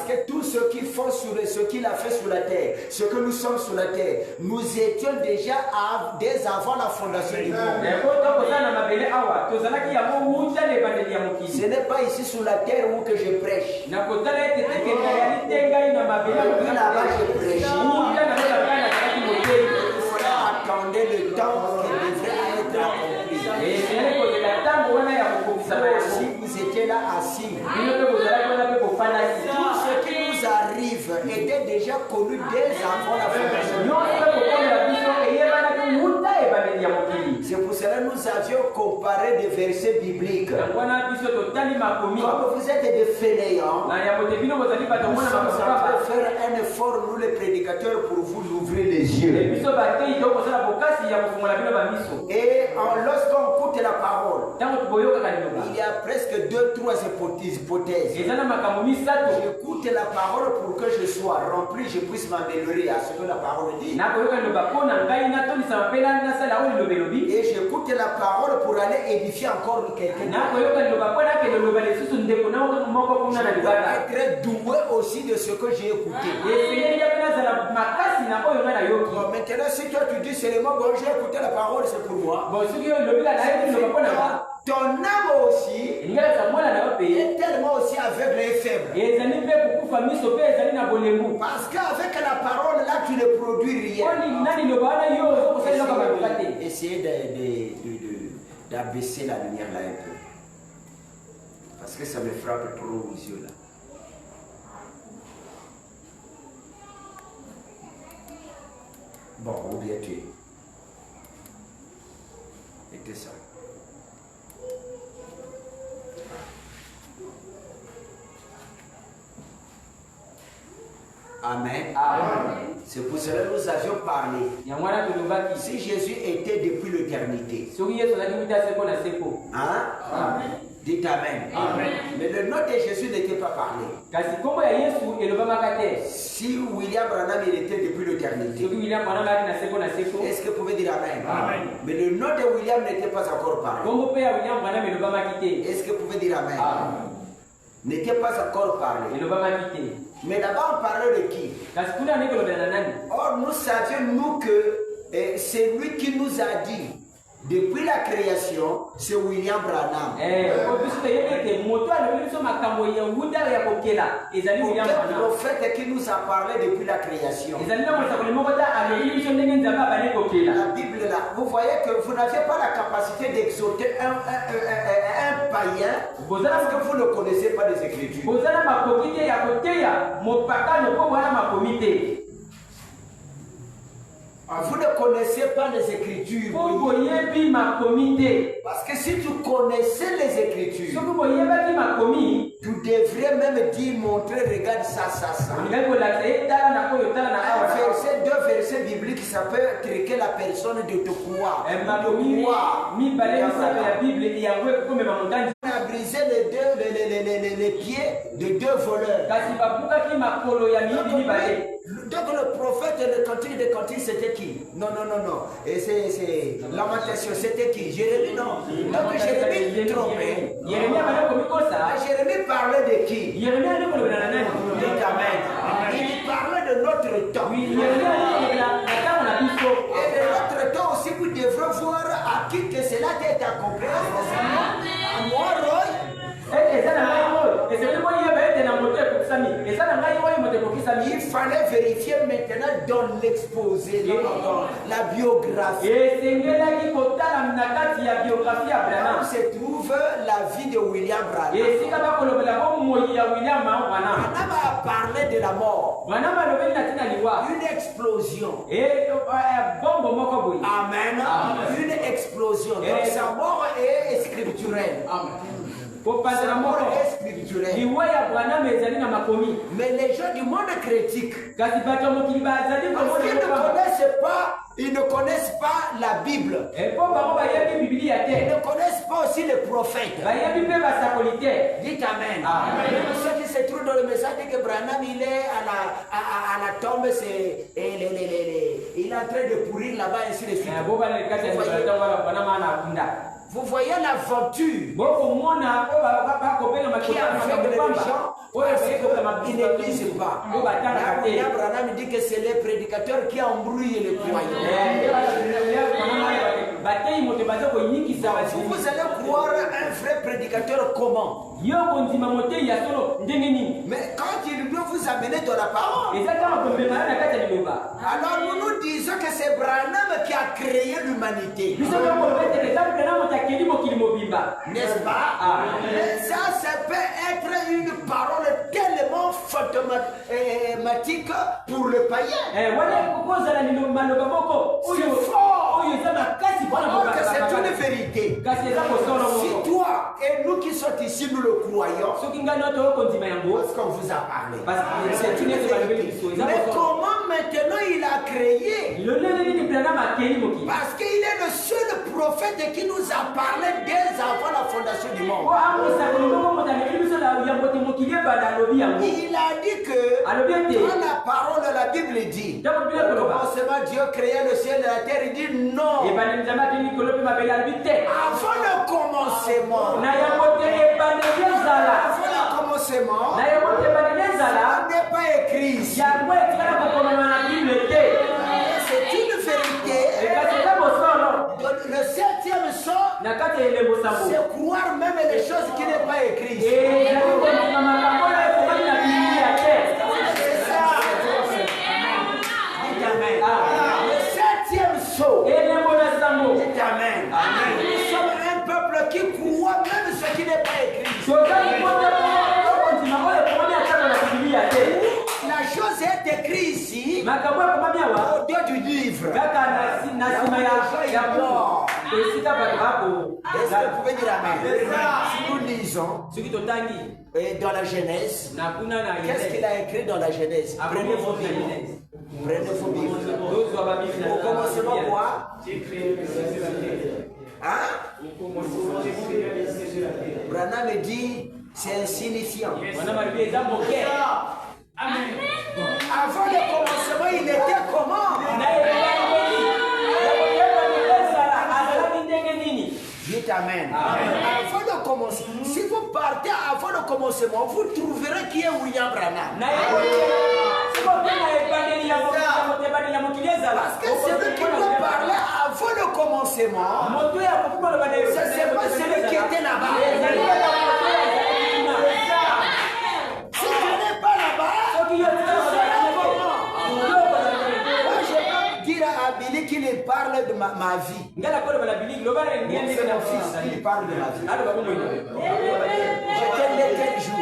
que tout ce qu'il faut ce qu'il a fait sur la terre, ce que nous sommes sur la terre, nous étions déjà dès avant la fondation du monde. Ce n'est pas ici sur la terre où que je prêche. Là-bas je prêche. Il faudra attendre le temps qui devrait être accompli. Si vous étiez là assis, tout ce qui nous arrive était déjà connu dès avant la fondation du monde. C'est pour cela que nous avions comparé des versets bibliques. Comme vous êtes des fainéants, nous sommes en train de faire un effort, nous les prédicateurs, pour vous ouvrir les yeux. Et lorsqu'on écoute la parole, il y a presque 2-3 hypothèses. J'écoute la parole pour que je sois rempli, je puisse m'améliorer à ce que la parole dit. Et j'écoute la parole pour aller édifier encore quelqu'un. Être doué aussi de ce que j'ai écouté. Bon, maintenant, si toi tu dis seulement bon, j'ai écouté la parole, c'est pour moi. Ton âme aussi est tellement aussi aveugle et faible. Parce qu'avec la parole là, tu ne produis rien. Essayez d'abaisser la lumière là un peu. Parce que ça me frappe trop aux yeux là. Bon, ou bien tu es. C'était ça. Amen. Amen. C'est pour cela que nous avions parlé. Si Jésus était depuis l'éternité. Hein? Amen. Dites Amen. Amen. Mais le nom de Jésus n'était pas parlé. Si William Branham était depuis l'éternité, est-ce que vous pouvez dire Amen? Amen. Mais le nom de William n'était pas encore parlé. Est-ce que vous pouvez dire Amen? Amen. N'était pas encore parlé. Mais d'abord on parlait de qui? Or nous savions nous que c'est lui qui nous a dit depuis la création, c'est William Branham. Le prophète qui nous a parlé depuis la création. La Bible là, vous voyez que vous n'avez pas la capacité d'exhorter un païen parce que vous ne connaissez pas les Écritures. Vous ne connaissez pas les Écritures. Parce que si tu connaissais les Écritures, tu devrais même dire, montrer, regarde ça. Un verset, 2 versets bibliques, ça peut triquer la personne de te croire. On a brisé les pieds de 2 voleurs. Donc le prophète de Cantique des Cantiques, c'était qui? Non. Et c'est Lamentation, c'était qui? Jérémie, non. Donc Jérémie trompé. Jérémie parlait de qui? Dites Amen. Il parlait de notre temps. Et de notre temps aussi, vous devrez voir à qui que cela est accompli. À moi, Roy. Il fallait vérifier maintenant dans l'exposé, dans la biographie. Là où se trouve la vie de William Branham. Branham a parlé de la mort. Une explosion. Amen. Une explosion. Donc sa mort est scripturelle. Amen. C'est mort et spirituel. Mais les gens du monde critique, ils ne connaissent pas la Bible. Ils ne connaissent pas aussi les prophètes. Dites Amen. Ceux qui se trouvent dans le message que Branham il est à la tombe, il est en train de pourrir là-bas ainsi de suite. Vous voyez l'aventure qui a fait les gens ils ne lisent pas. Branham dit que c'est les prédicateurs qui embrouillent les croyants. Vous allez croire un vrai prédicateur comment? Mais quand il doit vous amener dans la parole, alors nous disons que c'est Branham qui a créé l'humanité. N'est-ce pas? Mais ça peut être une parole tellement fantomatique pour le païen. C'est fort. Alors que c'est une vérité. Si toi et nous qui sommes ici, nous le croyons, parce qu'on vous a parlé. C'est une vérité. Mais comment maintenant il a créé? Parce qu'il est le seul prophète qui nous a parlé dès avant la fondation du monde. Il a dit que dans la parole de la Bible dit, au commencement Dieu créait le ciel et la terre. Il dit non. Avant le commencement, ça n'est pas écrit ici. C'est une vérité. Le septième son, c'est croire même les choses qui n'est pas écrites. C'est ça. Amen. Le septième saut. Amen. Nous sommes un peuple qui croit même ce qui n'est pas écrit. La chose est écrite ici au-delà du livre. Est-ce que vous pouvez dire Amen? Si nous lisons dans la Genèse, qu'est-ce qu'il a écrit dans la Genèse? Prenez vos Bibles. Prenez vos Bibles. Au commencement quoi? Hein? Branham dit c'est insignifiant. Avant le commencement, il était comment? Dites Amen. Avant le commencement, si vous partez avant le commencement, vous trouverez qui est William Branham. Parce que celui qui doit parler avant le commencement, c'est pas celui qui était là-bas. Si tu n'es pas là-bas, moi je vais dire à Billy qu'il parle de ma vie. C'est mon fils, il parle de ma vie. J'étais né quel jour?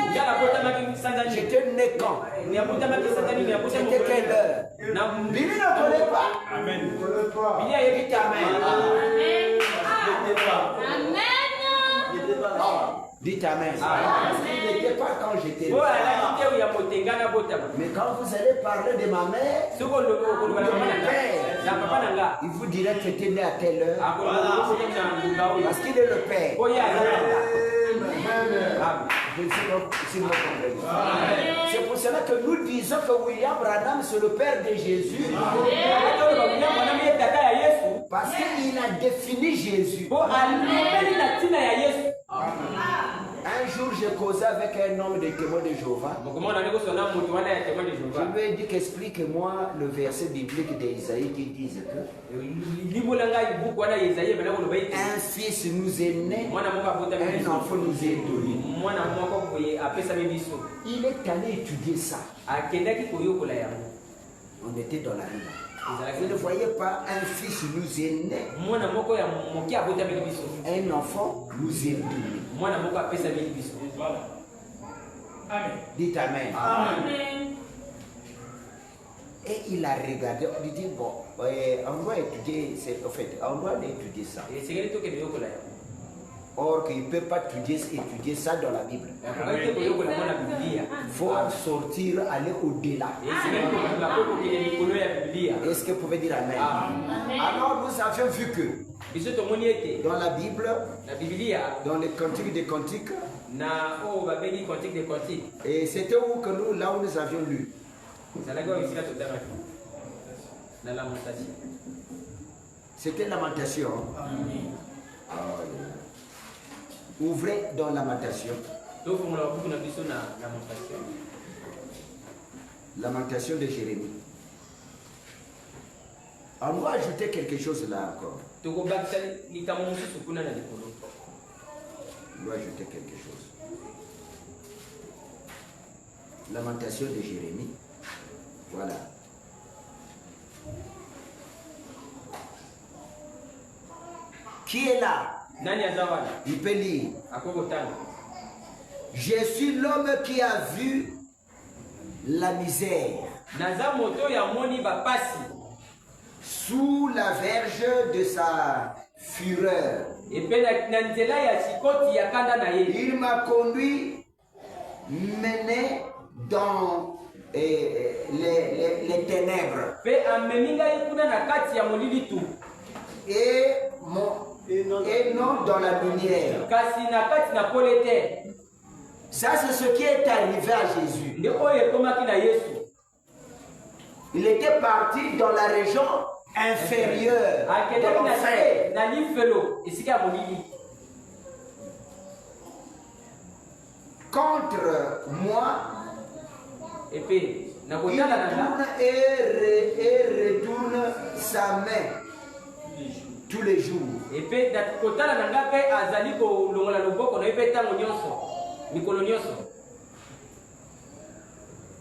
J'étais né quand? C'était quelle heure? Billy ne connaît pas. Amen. Billy a dit Amen. Dites Amen. Il n'était pas quand j'étais là. Mais quand vous allez parler de ma mère, de mon père, il vous dira que tu étais né à telle heure. Parce qu'il est le père. C'est pour cela que nous disons que William Branham c'est le père de Jésus. Parce qu'il a défini Jésus. Un jour, j'ai causé avec un homme de témoin de Jéhovah. Je lui ai dit qu'explique-moi le verset biblique d'Isaïe qui dit que un fils nous est né, un enfant nous est donné. Il est allé étudier ça. On était dans la rue. Vous ne voyez pas, un fils nous est né, un enfant nous est donné. Dites Amen. Et il a regardé, il dit bon, on doit étudier, on doit étudier ça. Or qu'ils ne peuvent pas étudier ça dans la Bible. Il faut en sortir, aller au-delà. Est-ce que vous pouvez dire Amen? Alors nous avions vu que dans la Bible, dans les cantiques des cantiques, et c'était où que nous, là où nous avions lu? C'était Lamentation. Ah, ouvrez dans Lamentation. Lamentation de Jérémie. On va ajouter quelque chose là encore. On va ajouter quelque chose. Lamentation de Jérémie. Voilà. Qui est là? Il peut lire. Je suis l'homme qui a vu la misère sous la verge de sa fureur. Il m'a conduit, mené dans les ténèbres. Et non dans la lumière. Ça, c'est ce qui est arrivé à Jésus. Il était parti dans la région inférieure de l'enfer. Contre moi, il tourne et retourne sa main tous les jours.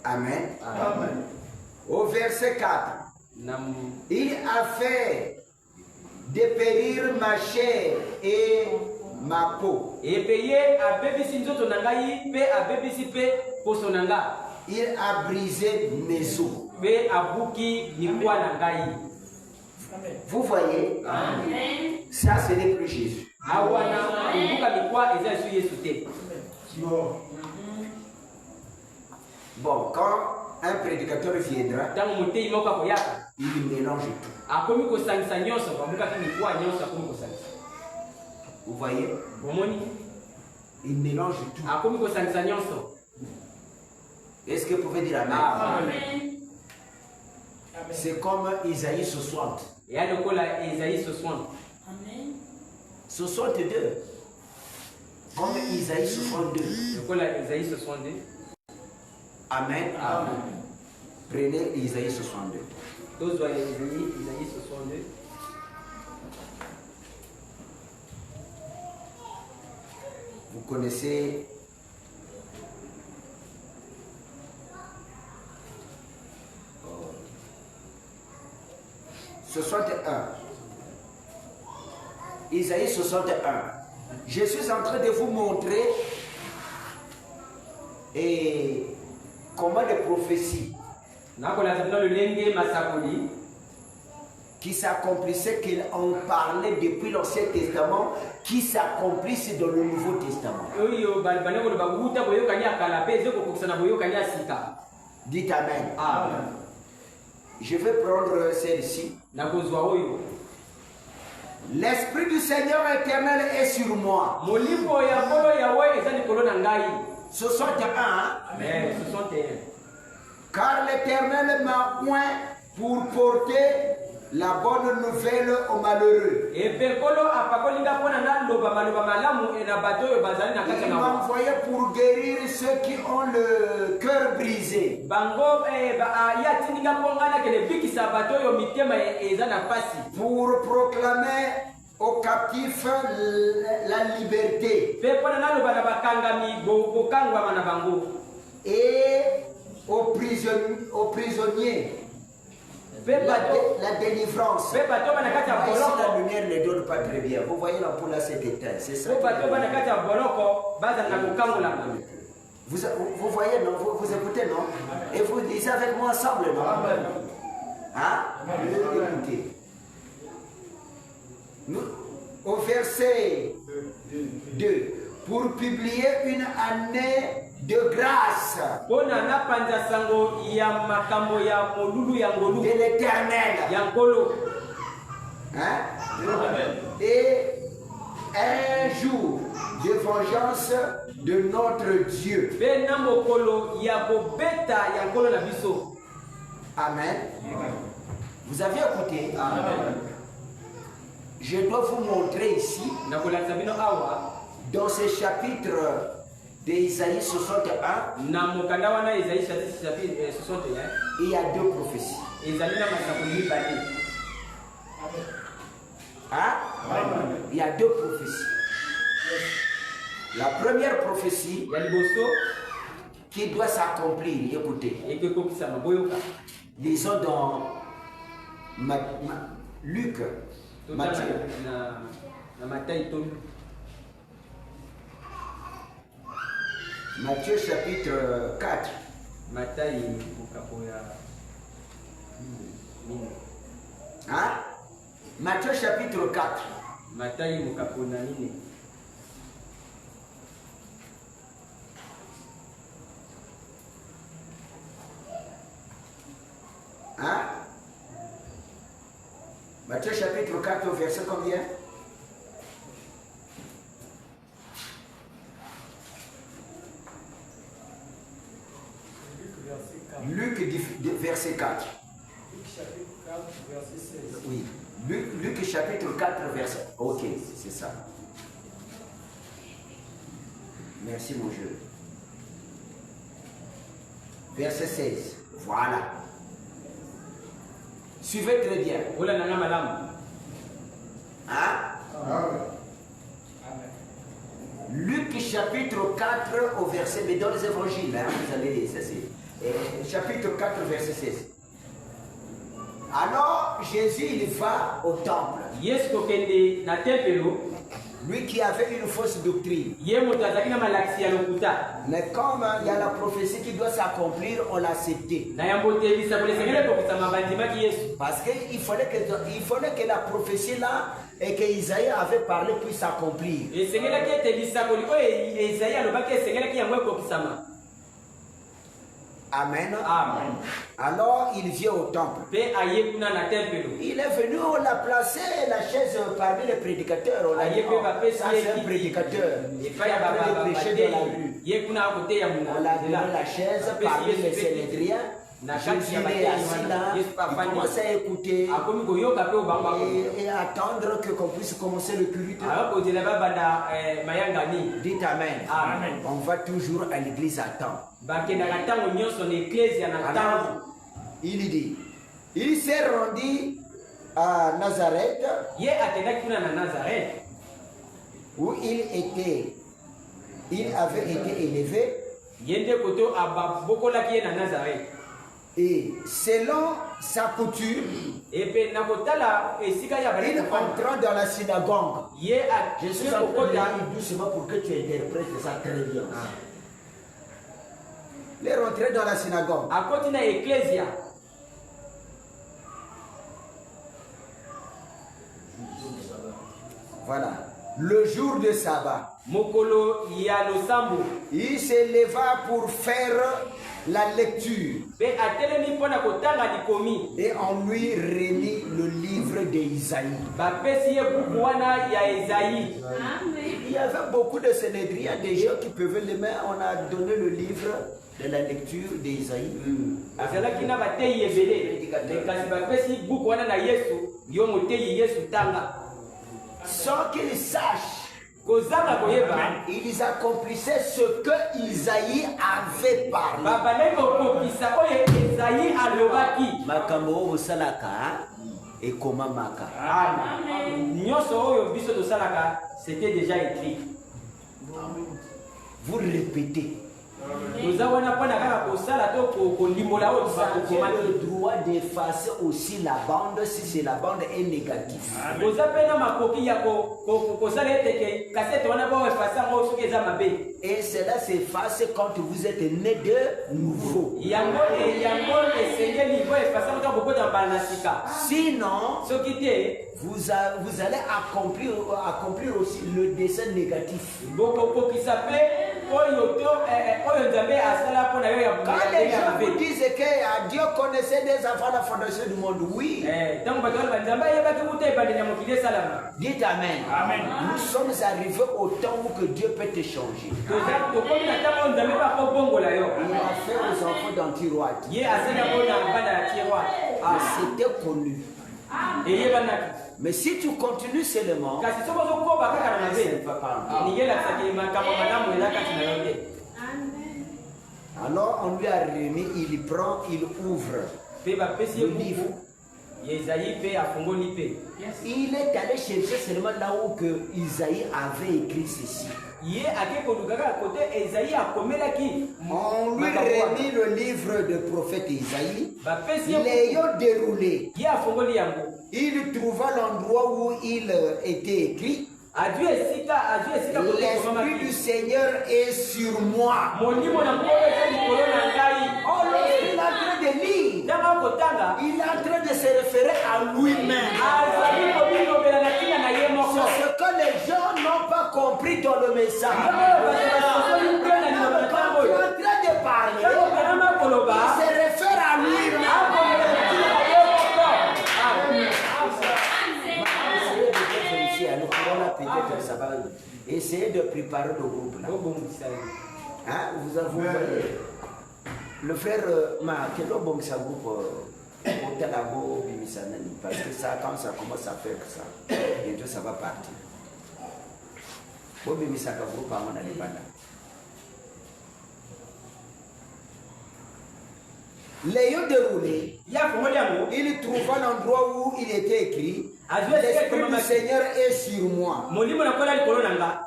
Amen. Amen. Au verset 4, il a fait dépérir ma chair et ma peau. Il a brisé mes os. Vous voyez? Amen. Ça, ce n'est plus Jésus. Bon, quand un prédicateur viendra, il mélange tout. Vous voyez? Il mélange tout. Est-ce que vous pouvez dire Amen? Amen. C'est comme Isaïe 60. 62. Comme Isaïe 62. Amen. Amen. Prenez Isaïe 62. Vous connaissez oh. 61. Isaïe 61. Je suis en train de vous montrer et comment les prophéties qui s'accomplissaient, qu'ils ont parlé depuis l'Ancien Testament, qui s'accomplissent dans le Nouveau Testament. Dites Amen. Amen. Je vais prendre celle-ci. L'Esprit du Seigneur éternel est sur moi. 61. Amen. 61. Car l'Éternel m'a oint pour porter la bonne nouvelle aux malheureux. Il m'a envoyé pour guérir ceux qui ont le cœur brisé. Pour proclamer aux captifs la liberté. Et aux prisonniers la délivrance. Ici, la lumière ne donne pas très bien. Vous voyez l'ampoule là, c'est éteint. C'est ça. Vous voyez, non? Vous écoutez, non? Et vous lisez avec moi ensemble, non? Hein? Écoutez. Au verset 2. Pour publier une année de grâce de l'Éternel. Hein? Et un jour de vengeance de notre Dieu. Amen. Vous avez écouté? Amen. Je dois vous montrer ici, dans ce chapitre d'Ésaïe 61, il y a 2 prophéties. Hein? Il y a 2 prophéties. La première prophétie qui doit s'accomplir, écoutez. Lisons dans Luc, Matthieu chapitre 4. Hein? Matthieu chapitre 4. Hein? Matthieu chapitre 4 au verset combien? Luc verset 4. Luc chapitre 4 verset 16. Oui. Luc chapitre 4 verset. Ok, c'est ça. Merci mon Dieu. Verset 16. Voilà. Suivez très bien. Hein? Luc chapitre 4 au verset, mais dans les évangiles, hein, vous allez, ça c'est chapitre 4 verset 16. Alors Jésus il va au temple. Lui qui avait une fausse doctrine. Mais comme il y a la prophétie qui doit s'accomplir, on l'a accepté. Parce qu'il fallait que la prophétie là et que Isaïe avait parlé puisse s'accomplir. Amen. Amen. Alors il vient au temple. Il est venu, on l'a placé la chaise parmi les prédicateurs. On l'a dit, oh, ça c'est un prédicateur. Il fait des péchés dans la rue. On l'a donné la chaise parmi les Sénédriens. Jésus est assis là, il commence à écouter et attendre que qu'on puisse commencer le culte. Dites Amen. Amen. On va toujours à l'église à temps. Alors, il dit, il s'est rendu à Nazareth où il avait été élevé. Et selon sa coutume, il entrant dans la synagogue. Je suis en train de dire doucement pour que tu interprètes ça très bien. Il est rentré dans la synagogue. Voilà. Le jour de sabbat. Il se leva pour faire la lecture. Et on lui remit le livre d'Isaïe. Il y avait beaucoup de Sénédriens, des gens qui peuvent le mettre. On a donné le livre de la lecture d'Isaïe. Sans qu'ils sachent, ils accomplissaient ce que Isaïe avait parlé. Makambo salaka et comment maka. C'était déjà écrit. Vous répétez. Nous avons un point à Vous avez le droit d'effacer aussi la bande si c'est la bande est négative. Et cela s'efface quand vous êtes né de nouveau. Sinon, vous allez accomplir aussi le dessein négatif. Quand les gens vous disent que Dieu connaissait des enfants à la fondation du monde, oui. Dites Amen. Amen. Nous sommes arrivés au temps où que Dieu peut te changer. Il a fait aux enfants d'Antiroite. C'était connu. Mais si tu continues seulement, ça ne va pas. Alors on lui a remis, il prend, il ouvre le livre. Il est allé chercher seulement là où que Isaïe avait écrit ceci. On lui remet le livre du prophète Isaïe. L'ayant déroulé, il trouva l'endroit où il était écrit. L'Esprit du Seigneur est sur moi. Oh, lorsqu'il est en train de lire, il est en train de se référer à lui-même. C'est ce que les gens n'ont pas compris dans le message. Quand il est en train de parler, il se réfère à lui-même. Peut-être ça va essayer de préparer le groupe là. Hein? Vous avez le frère quel bon ça groupe parce que ça quand ça commence à faire ça bientôt ça va partir. Bon ça groupe à mon alibana. L'ayant déroulé, il trouva l'endroit où il était écrit. L'Esprit du Seigneur est sur moi.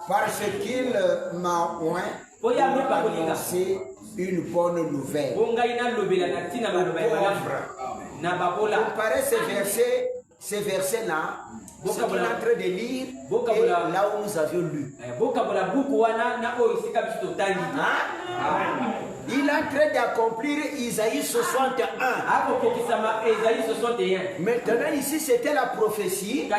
Parce qu'il m'a oint pour annoncer une bonne nouvelle. Comparez ces versets-là, ce qu'il est en train de lire, et là où nous avions lu. Il est en train d'accomplir Isaïe 61. Maintenant, ici, c'était la prophétie.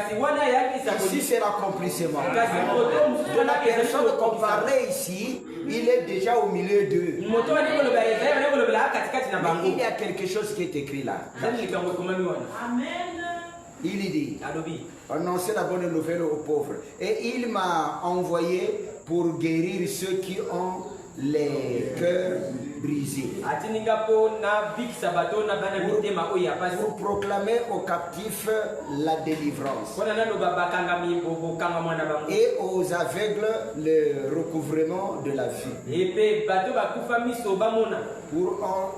Ici, c'est l'accomplissement. De la personne qu'on parlait ici, il est déjà au milieu d'eux. Mais il y a quelque chose qui est écrit là. Il dit, annoncer la bonne nouvelle aux pauvres. Et il m'a envoyé pour guérir ceux qui ont les cœurs brisés. Pour proclamer aux captifs la délivrance. Et aux aveugles le recouvrement de la vie.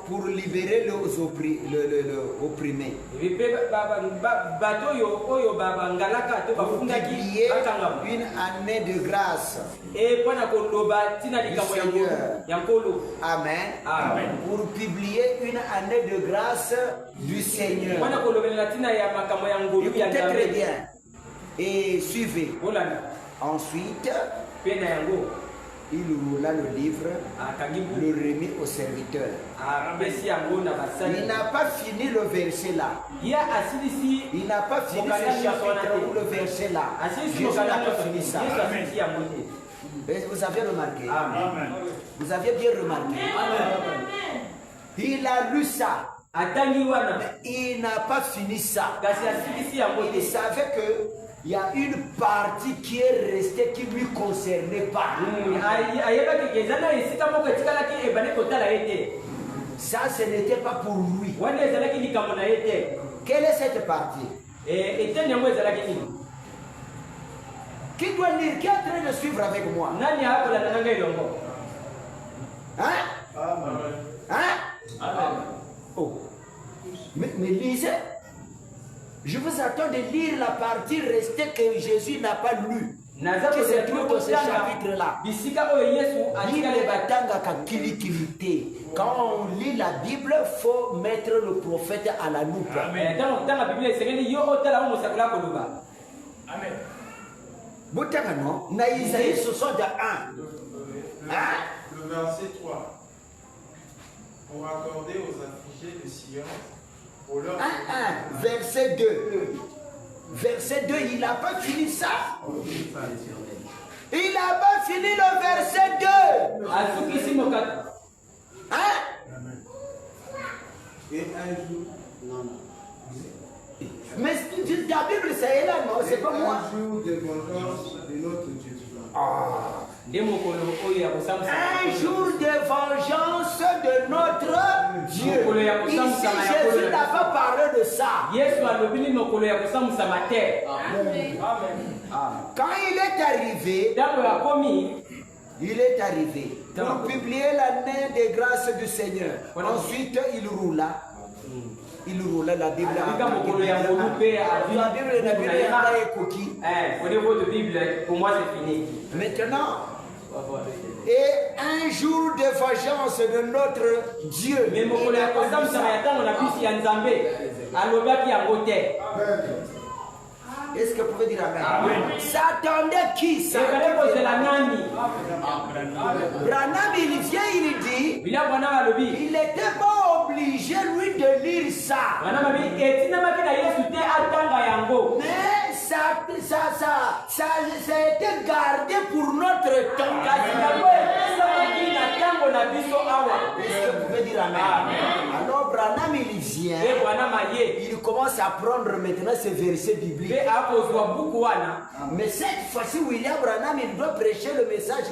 Pour libérer les opprimés. Pour publier une année de grâce. Amen. Amen. Pour publier une année de grâce du Seigneur. Écoutez très bien. Et suivez. Ensuite, il roula le livre, le remit au serviteur. Il n'a pas fini le verset là. Il n'a pas fini ce chapitre ou le verset là. Jésus n'a pas fini ça. Vous avez remarqué? Amen. Vous avez bien remarqué? Amen. Il a lu ça. Mais il n'a pas fini ça. Il savait que il y a une partie qui est restée qui ne lui concernait pas. Ça, ce n'était pas pour lui. Quelle est cette partie? Qui doit lire? Qui est en train de suivre avec moi? Hein? Hein? Oh. Mais lisez. Je vous attends de lire la partie restée que Jésus n'a pas lue. qui se trouve dans ce chapitre-là. Bible batanga kakilikilité. Quand on lit la Bible, il faut mettre le prophète à la loupe. Amen. Botanga non, na Isaïe 61. Le verset 3. Pour accorder aux affligés de Sion, pour leur... Verset 2. Verset 2, il n'a pas fini ça. Il n'a pas fini le verset 2. Hein? Et un jour... Non. Mais la Bible, c'est là, non? C'est pas moi. Un jour de vengeance de notre Dieu. Un jour de vengeance de notre Dieu. Ici, Jésus n'a pas parlé de ça. Quand il est arrivé, pour publier l'année des grâces du Seigneur. Ensuite, il roula. La Bible. Au niveau de Bible, pour moi c'est fini. Maintenant, et un jour de vengeance de notre Dieu. Est-ce que vous pouvez dire Amen? Ça attendait qui ça? Branham, il vient, il dit, il n'était pas obligé, lui, de lire ça. Mais ça a été gardé pour notre temps. Est-ce que vous pouvez dire Amen? Alors, Branham, il vient, il commence à prendre maintenant ces versets bibliques. Mais cette fois-ci, William Branham, il doit prêcher le message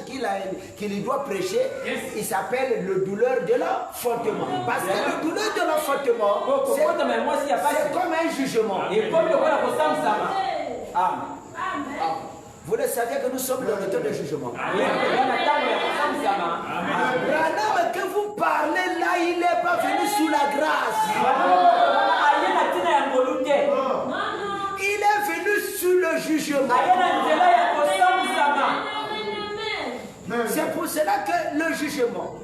qu'il doit prêcher. Il s'appelle le douleur de l'enfantement. Parce que le douleur de l'enfantement, c'est comme un jugement. Vous le savez que nous sommes dans le temps de jugement. Branham, que vous parlez là, il n'est pas venu sous la grâce. Il est venu sous le jugement. C'est pour cela que le jugement,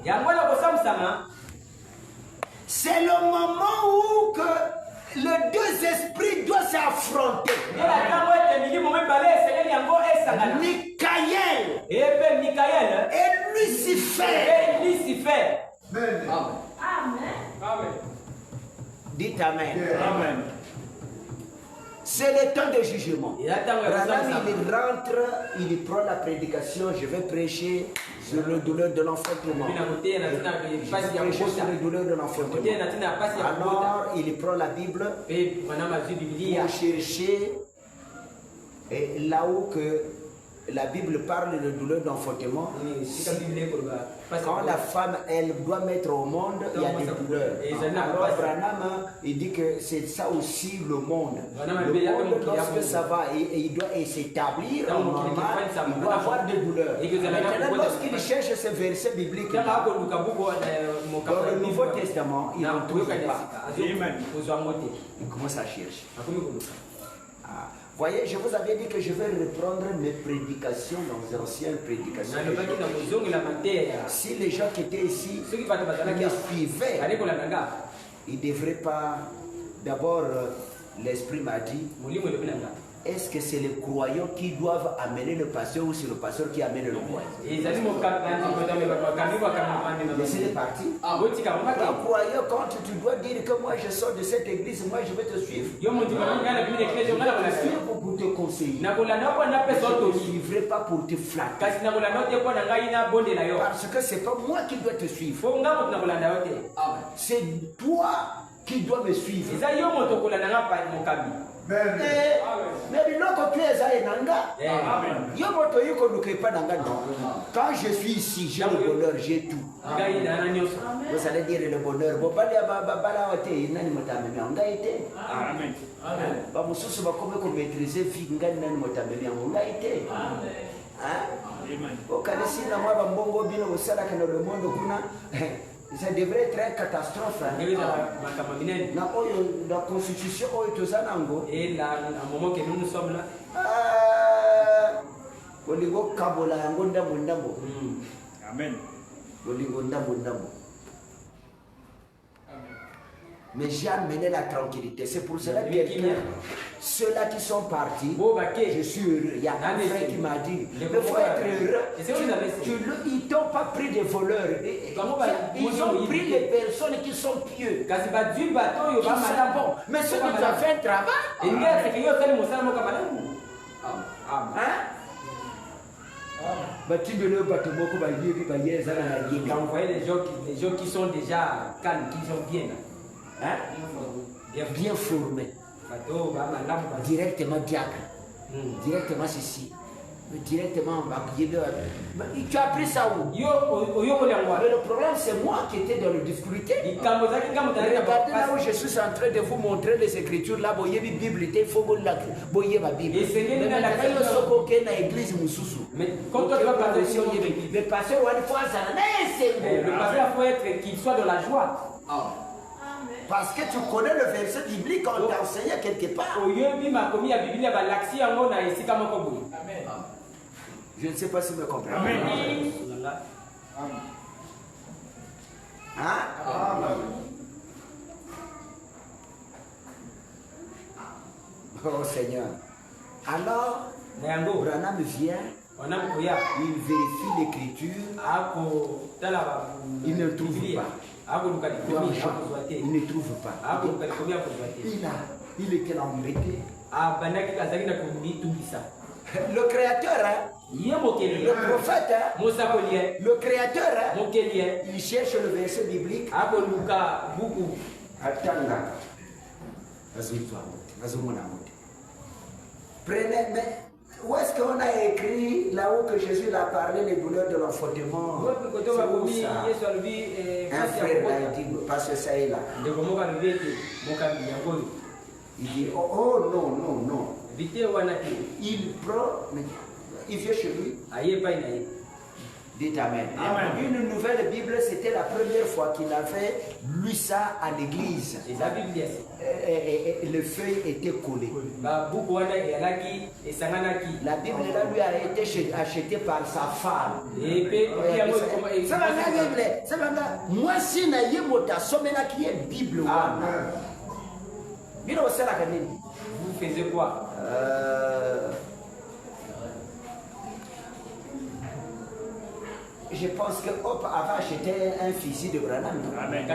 c'est le moment où que les deux esprits doivent s'affronter. Michael et Lucifer. Amen. Dites Amen. C'est le temps de jugement. Branham, il rentre, il prend la prédication. Je vais prêcher sur le douleur de l'enfantement. Alors, il prend la Bible pour chercher là où que la Bible parle de douleur d'enfantement. Quand la femme, elle doit mettre au monde, il y a des douleurs. Alors Branham, il dit que c'est ça aussi le monde. Le monde, lorsque ça va, il doit s'établir normal, il doit avoir des douleurs. Maintenant, lorsqu'il cherche ces versets bibliques, dans le Nouveau Testament, il ne trouve pas. Il commence à chercher. Voyez, je vous avais dit que je vais reprendre mes prédications dans les anciennes prédications. Si les gens qui étaient ici me suivaient, ils ne devraient pas. D'abord, l'Esprit m'a dit, est-ce que c'est les croyants qui doivent amener le pasteur ou c'est le pasteur qui amène le croyant? Laissez-les partir. Les croyants, quand tu dois dire que moi je sors de cette église, moi je vais te suivre. Je vais te suivre pour te conseiller. Je ne te suivrai pas pour te flatter. Parce que ce n'est pas moi qui dois te suivre. C'est toi qui dois me suivre. Mais quand tu es à Enanga, quand je suis ici, j'ai le bonheur, j'ai tout. Vous allez dire le bonheur. Ça devrait être une catastrophe. La constitution est aux Anango. Et là, à un moment que nous sommes là, Oligo kabola yango ndambo ndambo. Amen. Oligo ndambo ndambo. Mais j'ai amené la tranquillité. C'est pour cela que ceux-là qui sont partis, je suis heureux. Il y a un frère qui m'a dit, il faut être heureux. Ils n'ont pas pris des voleurs. Ils ont pris les personnes qui sont pieux. Qui sont bons. Mais ceux qui ont fait un travail. Envoyer les gens qui sont déjà calmes, qui sont bien. Hein? Bien formé. Directement diacre. Directement ceci. Directement tu as appris ça où? Mais le problème c'est moi qui étais dans le difficulté. Regardez là où je suis en train de vous montrer les écritures là. Boye bi Bible il faut boye ma Bible. Mais quand toi tu vas parler le pasteur le pasteur faut être qu'il soit dans la joie. Parce que tu connais le verset biblique qu'on t'a enseigné quelque part. Je ne sais pas si vous me comprenez. Amen. Hein? Oh Seigneur. Alors, Branham vient, il vérifie l'écriture, il ne trouve pas. Il ne trouve pas. Il était embêté. Le créateur, le prophète, le créateur, il cherche le verset biblique. Prenez, mais où est-ce qu'on a écrit là où que Jésus a parlé les douleurs de l'enfantement? Un frère là, il dit, parce que ça est là. Il dit, oh non, non, non. Il prend, il vient chez lui. Dites Amen. Amen. Une nouvelle Bible, c'était la première fois qu'il avait lu ça à l'église. Et le feuille était collé. La Bible là, lui a été achetée par sa femme. Moi, si je suis Bible, vous faisiez quoi? Je pense que Hop avait acheté un fusil de Branham. Amen.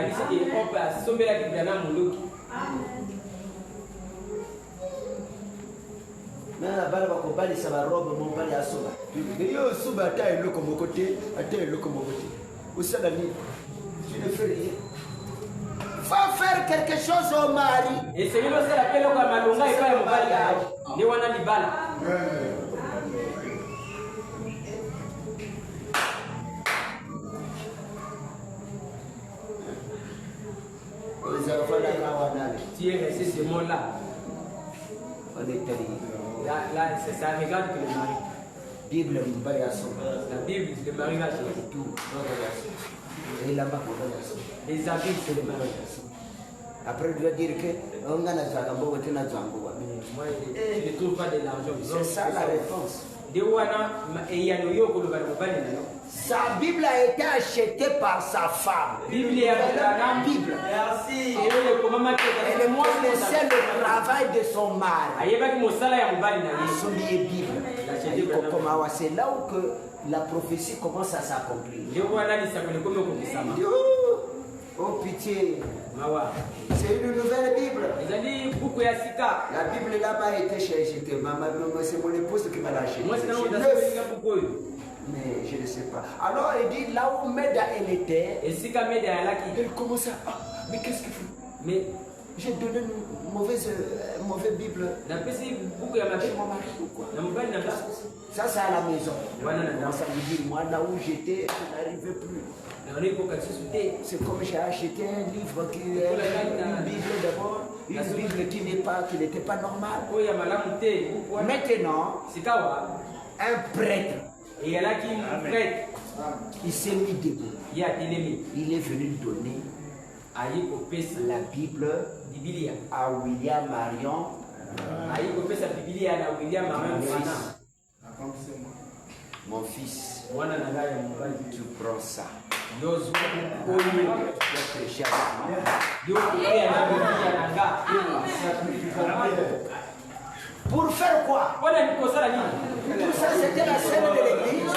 Mais la balle va combattre, ça va robe mon balle à soba. Mais yo soba attends le comme côté, attends le comme côté. Où ça la nuit? Tu ne fais rien. Va faire quelque chose au mari. Et c'est lui aussi l'appelle au Malonga et pas au mariage. Ni wana libala. Tu es resté ce mot-là. On est terrible. Là, ça regarde que le mari. Bible, la Bible, le mariage, tout. Et là-bas, les habits, c'est le mariage. Après, il doit dire que moi, je ne trouve pas de l'argent. C'est ça la réponse. Sa Bible a été achetée par sa femme. Bible. Merci. Elle connaissait le travail de son mari. C'est là où que la prophétie commence à s'accomplir. Oh pitié. C'est une nouvelle Bible. La Bible là-bas a été achetée. C'est mon épouse qui m'a lâché. Mais je ne sais pas. Alors il dit là où Meda elle était. Elle commence à. Ah, mais qu'est-ce qu'il faut? Mais j'ai donné une mauvaise Bible. Ça c'est à la maison. Ça veut dire moi là où j'étais, je n'arrivais plus. C'est comme j'ai acheté un livre qui est une Bible d'abord, une Bible qui n'était pas normale. Maintenant, un prêtre. Il s'est mis debout. Il est venu donner la Bible à William Marion. Mon fils, mwana na ngai ya mobali tu prends ça. yozwa Tu oyo dois prêcher avec moi. yokuya na biblia na nga Pour faire quoi? mpona nikosala nini Tout ça, c'était la scène de l'église.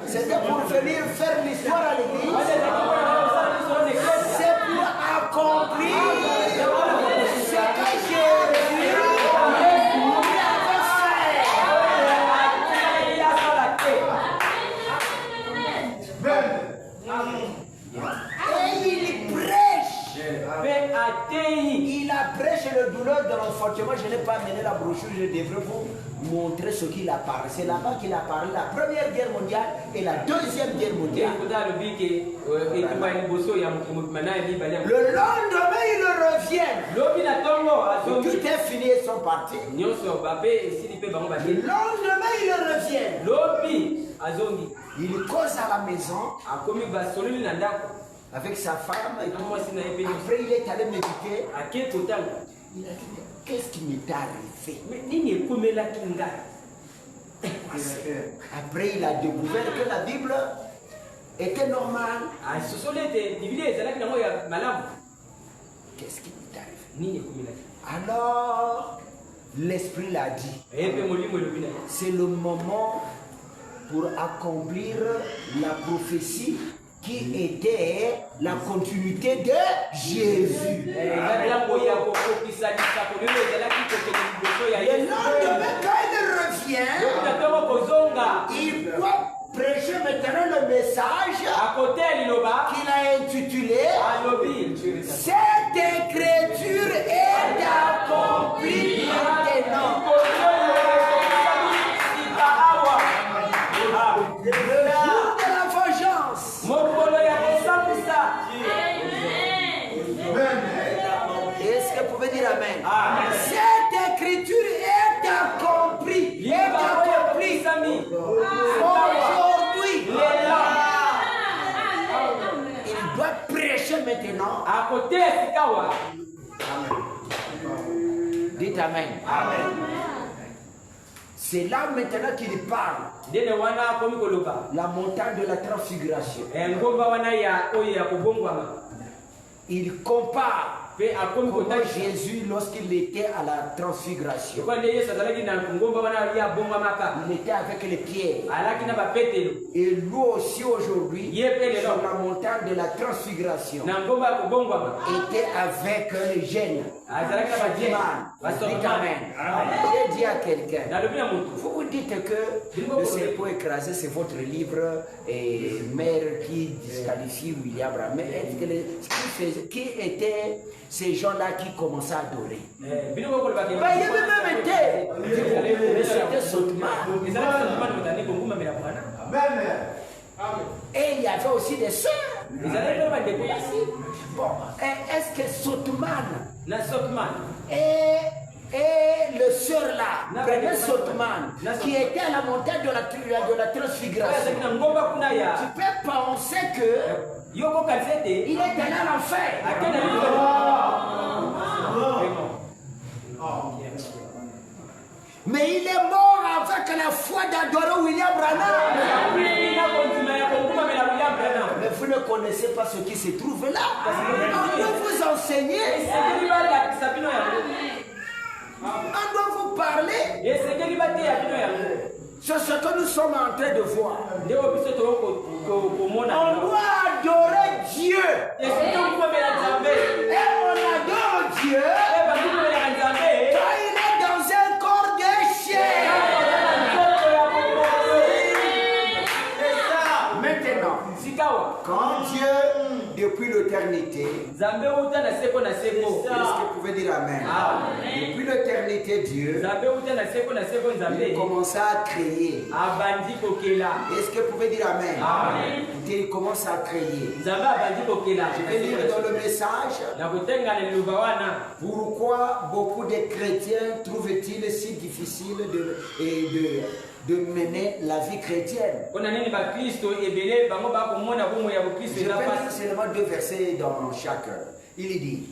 C'était pour venir faire l'histoire à l'église. C'est pour accomplir ce que Jésus avait fait. Et il prêche. Il a prêché le douleur de l'enfantement. Je n'ai pas mené la brochure, je devrais vous montrer ce qu'il a parlé. C'est là-bas qu'il a parlé la Première Guerre mondiale et la Deuxième Guerre mondiale. Le lendemain, ils reviennent. Tout est fini et sont partis. Le lendemain, ils reviennent. Il cause à la maison avec sa femme. Et tout. Après, il est allé méditer. Il a dit, qu'est-ce qui m'est arrivé? Après, il a découvert que la Bible était normale. Qu'est-ce qui m'est arrivé? Alors, l'Esprit l'a dit. C'est le moment pour accomplir la prophétie qui était la continuité de Jésus. Le lendemain, quand il revient, il doit prêcher maintenant le message qu'il a intitulé Cette écriture est accomplie maintenant. Le jour de la vengeance. Est-ce que vous pouvez dire Amen? Cette écriture est accomplie. Aujourd'hui. Il doit prêcher maintenant. Dites Amen. C'est là maintenant qu'il parle. La montagne de la transfiguration. Il compare comment Jésus, lorsqu'il était à la transfiguration, il était avec les pierres. Et lui aussi aujourd'hui, sur la montagne de la transfiguration, était avec les jeunes. Dites Amen. J'ai dit à quelqu'un, vous vous dites que le serpent écrasé, c'est votre livre et mère qui disqualifie William Branham. Mais qui étaient ces gens-là qui commençaient à adorer? Il y avait même été. Mais c'était Sothman. Et il y avait aussi des sœurs. Bon, est-ce que Sothman et le sœur là, prenez Sothman, qui était à la montagne de la transfiguration, tu peux penser que il est allé à l'enfer. Mais il est mort avec la foi d'adorer William Branham. Mais vous ne connaissez pas ce qui se trouve là. On doit vous enseigner. On doit vous parler. C'est ce que nous sommes en train de voir. On doit adorer Dieu. Et on adore Dieu quand il est dans un corps de chair. Maintenant, quand Dieu, depuis l'éternité, est-ce que vous pouvez dire Amen? Depuis l'éternité, Dieu, il commence à créer. Est-ce que vous pouvez dire Amen? Il commence à créer. Je vais lire dans le message. Pourquoi beaucoup de chrétiens trouvent-ils si difficile de mener la vie chrétienne? Je vais lire seulement 2 versets dans chacun. Il dit,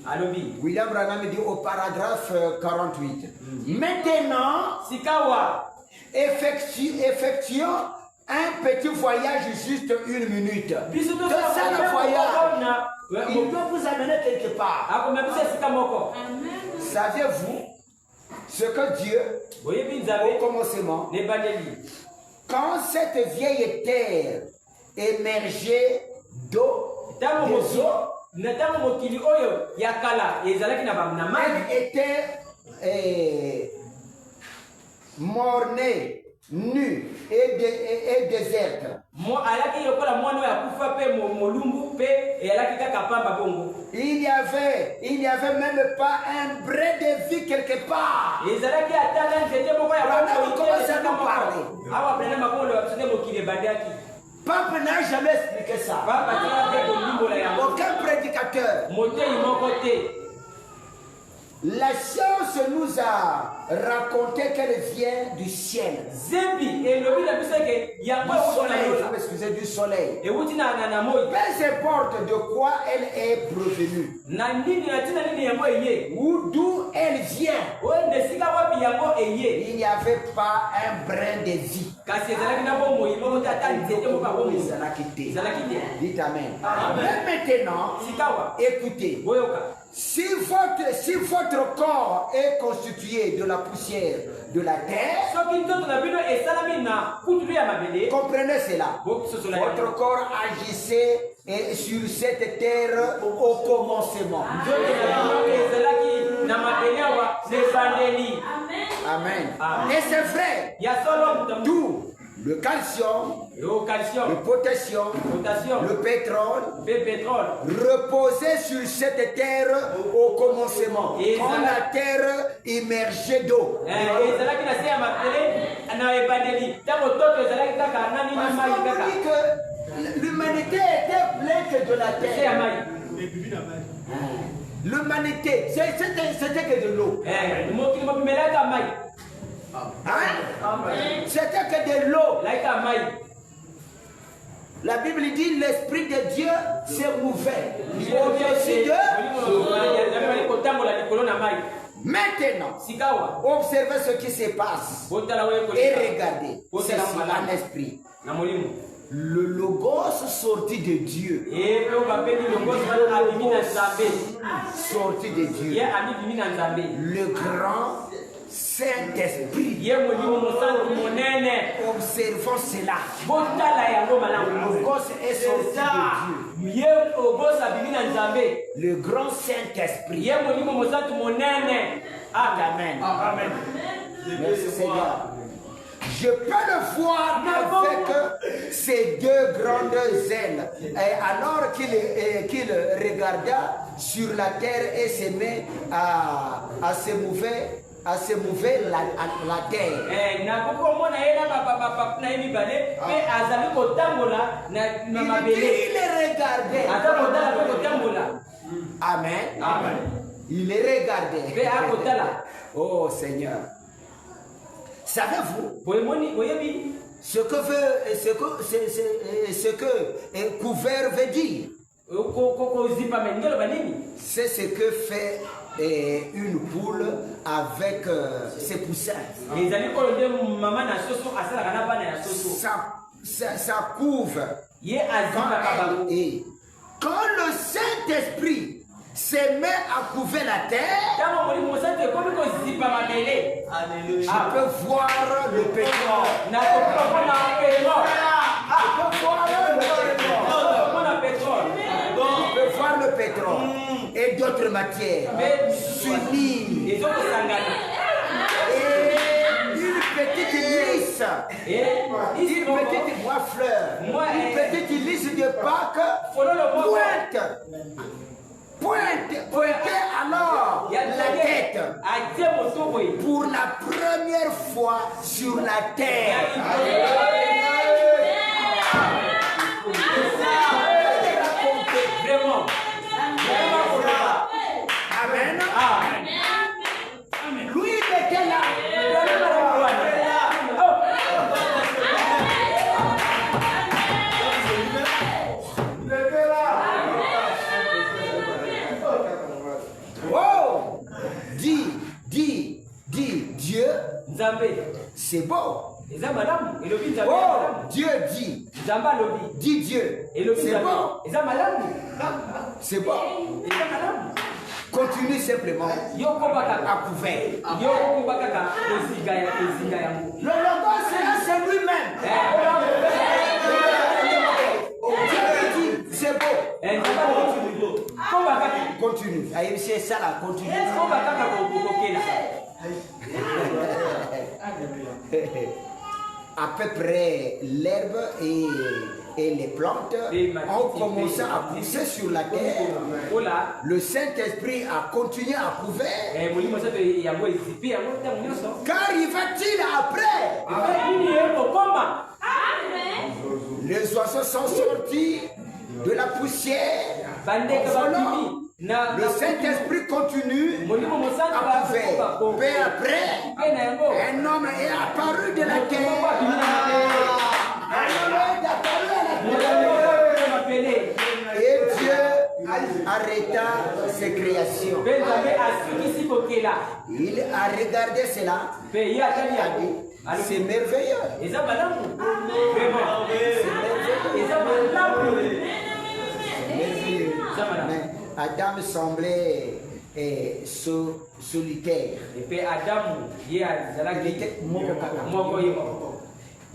William Branham dit au paragraphe 48, maintenant, effectuons un petit voyage juste 1 minute. Que c'est le voyage. Il doit vous amener quelque part. Savez-vous ce que Dieu, au commencement, quand cette vieille terre émergeait d'eau, elle était mornée, nue et déserte. Il n'y avait même pas un brin de vie quelque part. On commence à nous parler. Pape n'a jamais expliqué ça. Aucun prédicateur. La science nous a raconté qu'elle vient du ciel. Du soleil. Peu importe de quoi elle est provenue. Ou d'où elle vient. Il n'y avait pas un brin de vie. Dites Amen. Mais maintenant, écoutez. Si votre corps est constitué de la poussière de la terre, comprenez cela. Votre corps agissait sur cette terre au commencement. Amen. Et c'est vrai. Tout. Le calcium, le potassium, le pétrole, reposait sur cette terre au commencement, quand la terre immergeait d'eau. L'humanité était pleine de la terre. L'humanité, c'était que de l'eau. C'était que de l'eau. La Bible dit l'Esprit de Dieu se mouvait au-dessus de. Maintenant, observez ce qui se passe et regardez. C'est un esprit. Le logos sorti de Dieu. Sorti de Dieu. Le grand Saint-Esprit. Observons cela. Le logos est sorti de Dieu. Le grand Saint-Esprit. Amen. Amen. Merci Seigneur. Je peux le voir avec ces deux grandes ailes. Et alors qu'il regarda sur la terre et se met à se mouver la terre. Il regardait. Amen. Amen. Il regardait. Oh Seigneur. Savez-vous ce que couvert veut dire? C'est ce que fait une poule avec ses poussins. Ça couvre. Quand le Saint-Esprit se met à couvrir la terre, je peux voir le pétrole. Je peux voir le pétrole et d'autres matières s'unir. Une petite lisse, une petite bois fleur, une petite lisse de Pâques pointe alors la tête pour la première fois sur la terre. Amen. Lui était là. Dis, Dieu, c'est beau. Oh, Dieu dit. Dis Dieu. C'est bon. C'est bon. Continue simplement à couvert. Le logo c'est lui-même. Dieu dit, c'est beau. Continue. C'est ça là, continue. À peu près l'herbe et les plantes ont commencé à pousser sur la terre. Le Saint-Esprit a continué à couvert. Qu'arriva-t-il après? Les oiseaux sont sortis de la poussière. Le Saint-Esprit continue à couvert. Peu après, un homme est apparu de la terre. Et Dieu arrêta ses créations. Il a regardé cela. Il a dit, c'est merveilleux. Mais Adam semblait solitaire.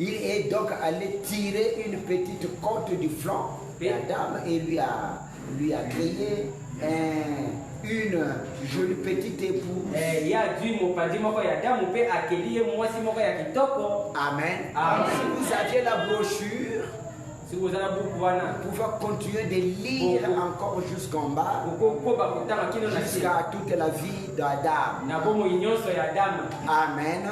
Il est donc allé tirer une petite côte du flanc d'Adam et lui a créé une jolie petite épouse. Amen. Si vous aviez la brochure, vous pouvez continuer de lire encore jusqu'en bas, jusqu'à toute la vie d'Adam. Amen.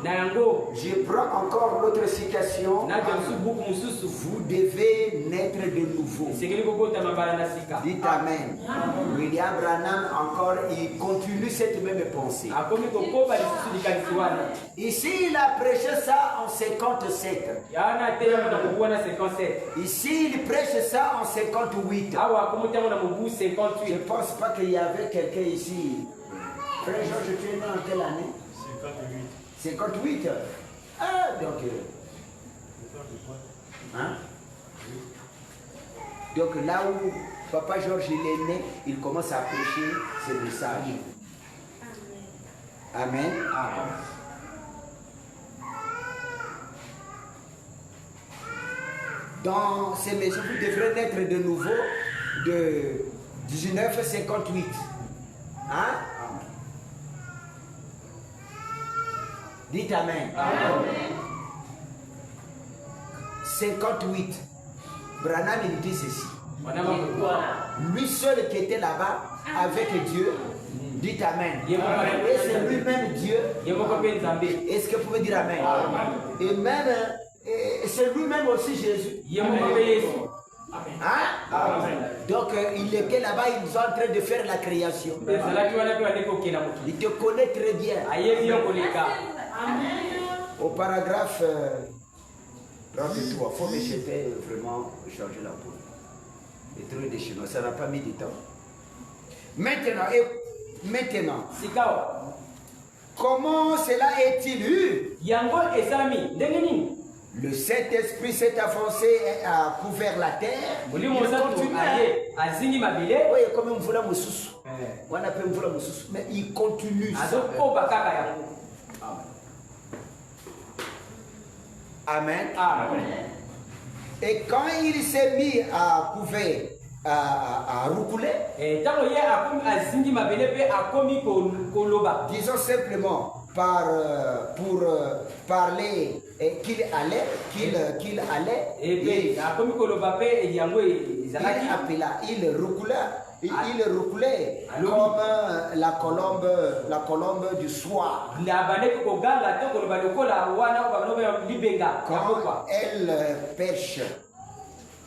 Alors, je prends encore l'autre citation. Vous devez naître de nouveau. Dites Amen. William Branham encore, il continue cette même pensée. Ici, il a prêché ça en 57. Ici, il prêche ça en 58. Je ne pense pas qu'il y avait quelqu'un ici. Frère Georges, tu es né en quelle année? 58. Ah, donc. Hein? Donc là où Papa Georges il est né, il commence à prêcher ce message. Amen. Amen. Dans ces maisons, vous devrez naître de nouveau de 1958. Hein? Dites Amen. Amen. 58. Branham il dit ceci. Lui seul qui était là-bas avec Dieu. Dites Amen. Et c'est lui-même Dieu. Est-ce que vous pouvez dire Amen? Et même, c'est lui-même aussi Jésus. Hein? Donc il était là-bas, ils sont en train de faire la création. Il te connaît très bien. Au paragraphe 33, il faut me jeter vraiment changer la peau. Et trouver des chinois, ça n'a pas mis du temps. Maintenant, comment cela est-il eu? Le Saint-Esprit s'est avancé et a couvert la terre. Il continue. Oui, comme un voula moussous. On appelle un voula moussous. Mais il continue. Amen. Amen. Et quand il s'est mis à couvert, à roucouler, disons simplement pour parler qu'il allait, il roulait comme la colombe du soir.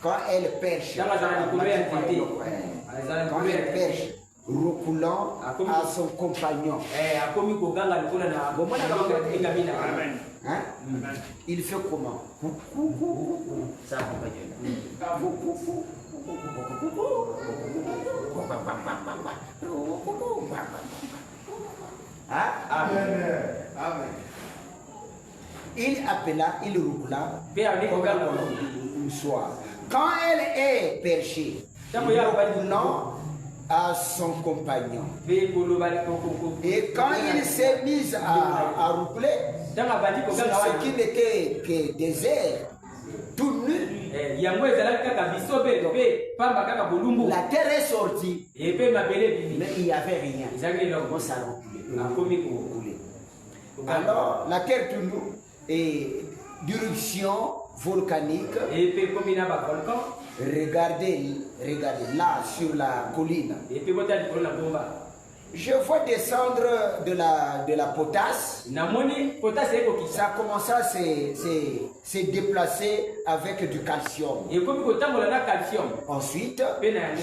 Quand elle perche, roucoulant à son compagnon. Hein? Il fait comment? Ça appela, il roula Pe avec comme Ogan. le soir. Quand elle est perchée, non à son compagnon. Et quand il s'est mis à rouler, ce qui n'était que désert, tout nu, la terre est sortie, mais il n'y avait rien. Comment ça roulait? Alors, la terre tout nu et d'éruption volcanique. Regardez là sur la colline. Je vois descendre de la potasse. Ça a commencé à se déplacer avec du calcium. Ensuite,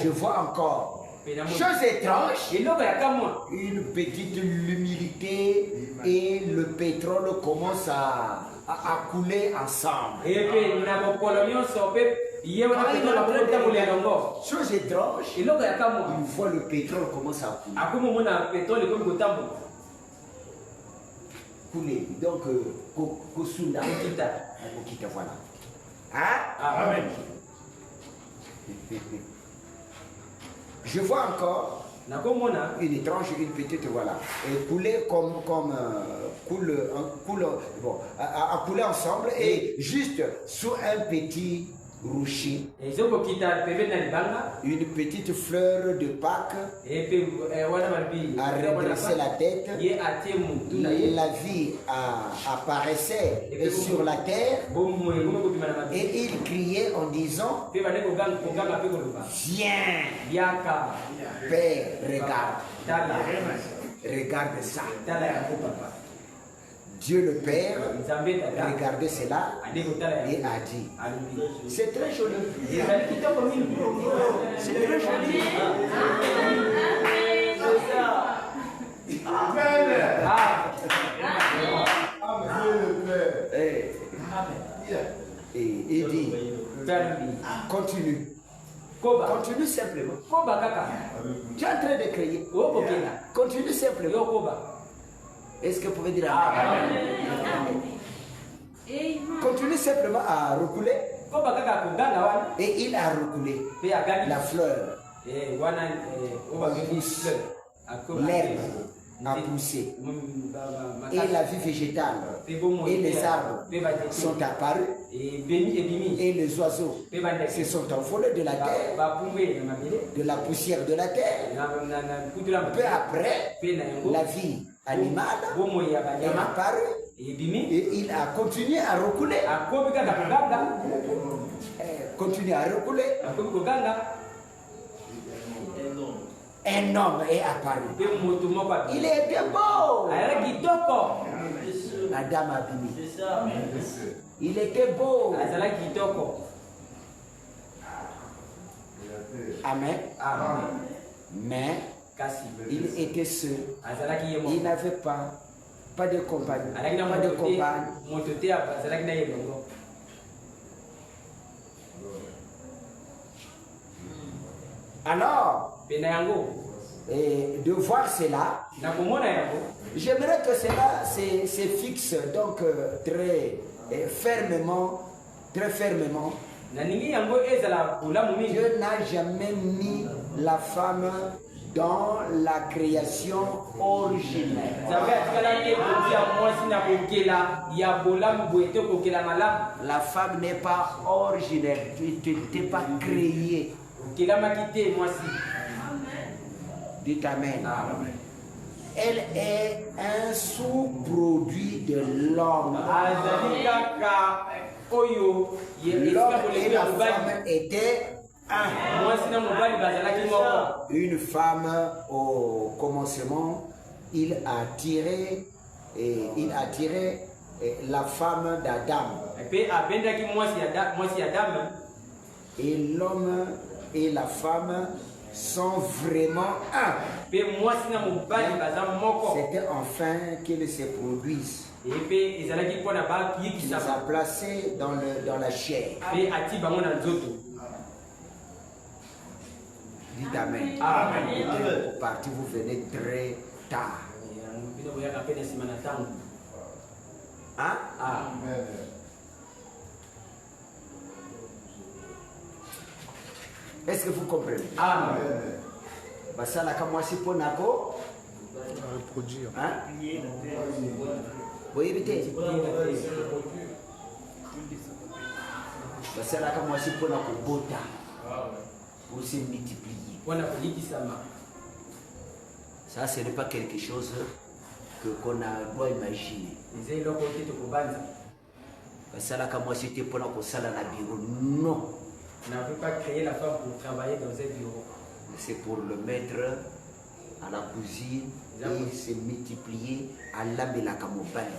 je vois encore, chose étrange, une petite humidité et le pétrole commence à couler ensemble. Chose étrange, il voit le pétrole commence à couler. Donc, Kosunda, voilà. Hein? Amen. Je vois encore une étrange, une petite, voilà, et couler à couler ensemble et juste sous un petit rocher, une petite fleur de Pâques a redressé la tête, la vie apparaissait sur la terre et il criait en disant, viens, Père, regarde ça. Dieu le Père regardait cela et a dit, c'est très joli. C'est très joli. Et il dit, continue. Continue simplement. Tu es en train de crier. Continue simplement. Est-ce que vous pouvez dire Amen? Continue simplement à reculer. Et il a reculé. La fleur. L'herbe a poussé. Et la vie végétale et les arbres sont apparus. Et les oiseaux se sont envolés de la terre, de la poussière de la terre. Peu après, la vie animale est apparue et il a continué à reculer. Continué à reculer. Un homme est apparu. Il était beau. La dame abîmée. Il était beau. Amen. Mais il était seul. Il n'avait pas de compagne. Pas de compagne. Alors, de voir cela, j'aimerais que cela se fixe donc très fermement. Dieu n'a jamais mis la femme dans la création originelle. La femme n'est pas originelle, tu n'es pas créée. Dites Amen. Elle est un sous-produit de l'homme. L'homme et la femme étaient une femme au commencement, il a tiré la femme d'Adam. Et l'homme et la femme sont vraiment un. C'était enfin qu'ils se produisent. Il les a placés dans la chair. Dites Amen. Vous partez, vous venez très tard. Hein? Amen. Est-ce que vous comprenez? Amen. Basala kama si ponako. Reproduire. Hein? Vous évitez. Basala kama si ponako bota. Pour se multiplier. Ça, ce n'est pas quelque chose qu'on doit imaginer. Basala kama si te ponako sala na bureau. Non. On n'a pas créé la femme pour travailler dans un bureau. C'est pour le mettre à la cuisine et se multiplier à l'âme et la camopane.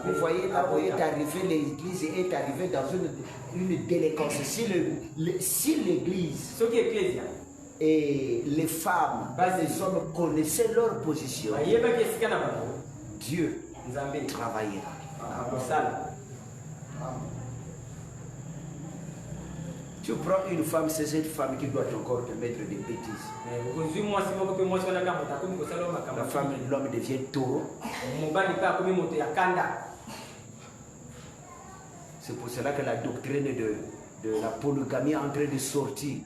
Vous voyez là où est arrivé l'église est arrivée dans une délinquance. Si l'église et les femmes, les hommes connaissaient leur position, Dieu travaillera. Tu prends une femme, c'est cette femme qui doit encore te mettre des bêtises. La femme, l'homme devient taureau. C'est pour cela que la doctrine de la polygamie est en train de sortir.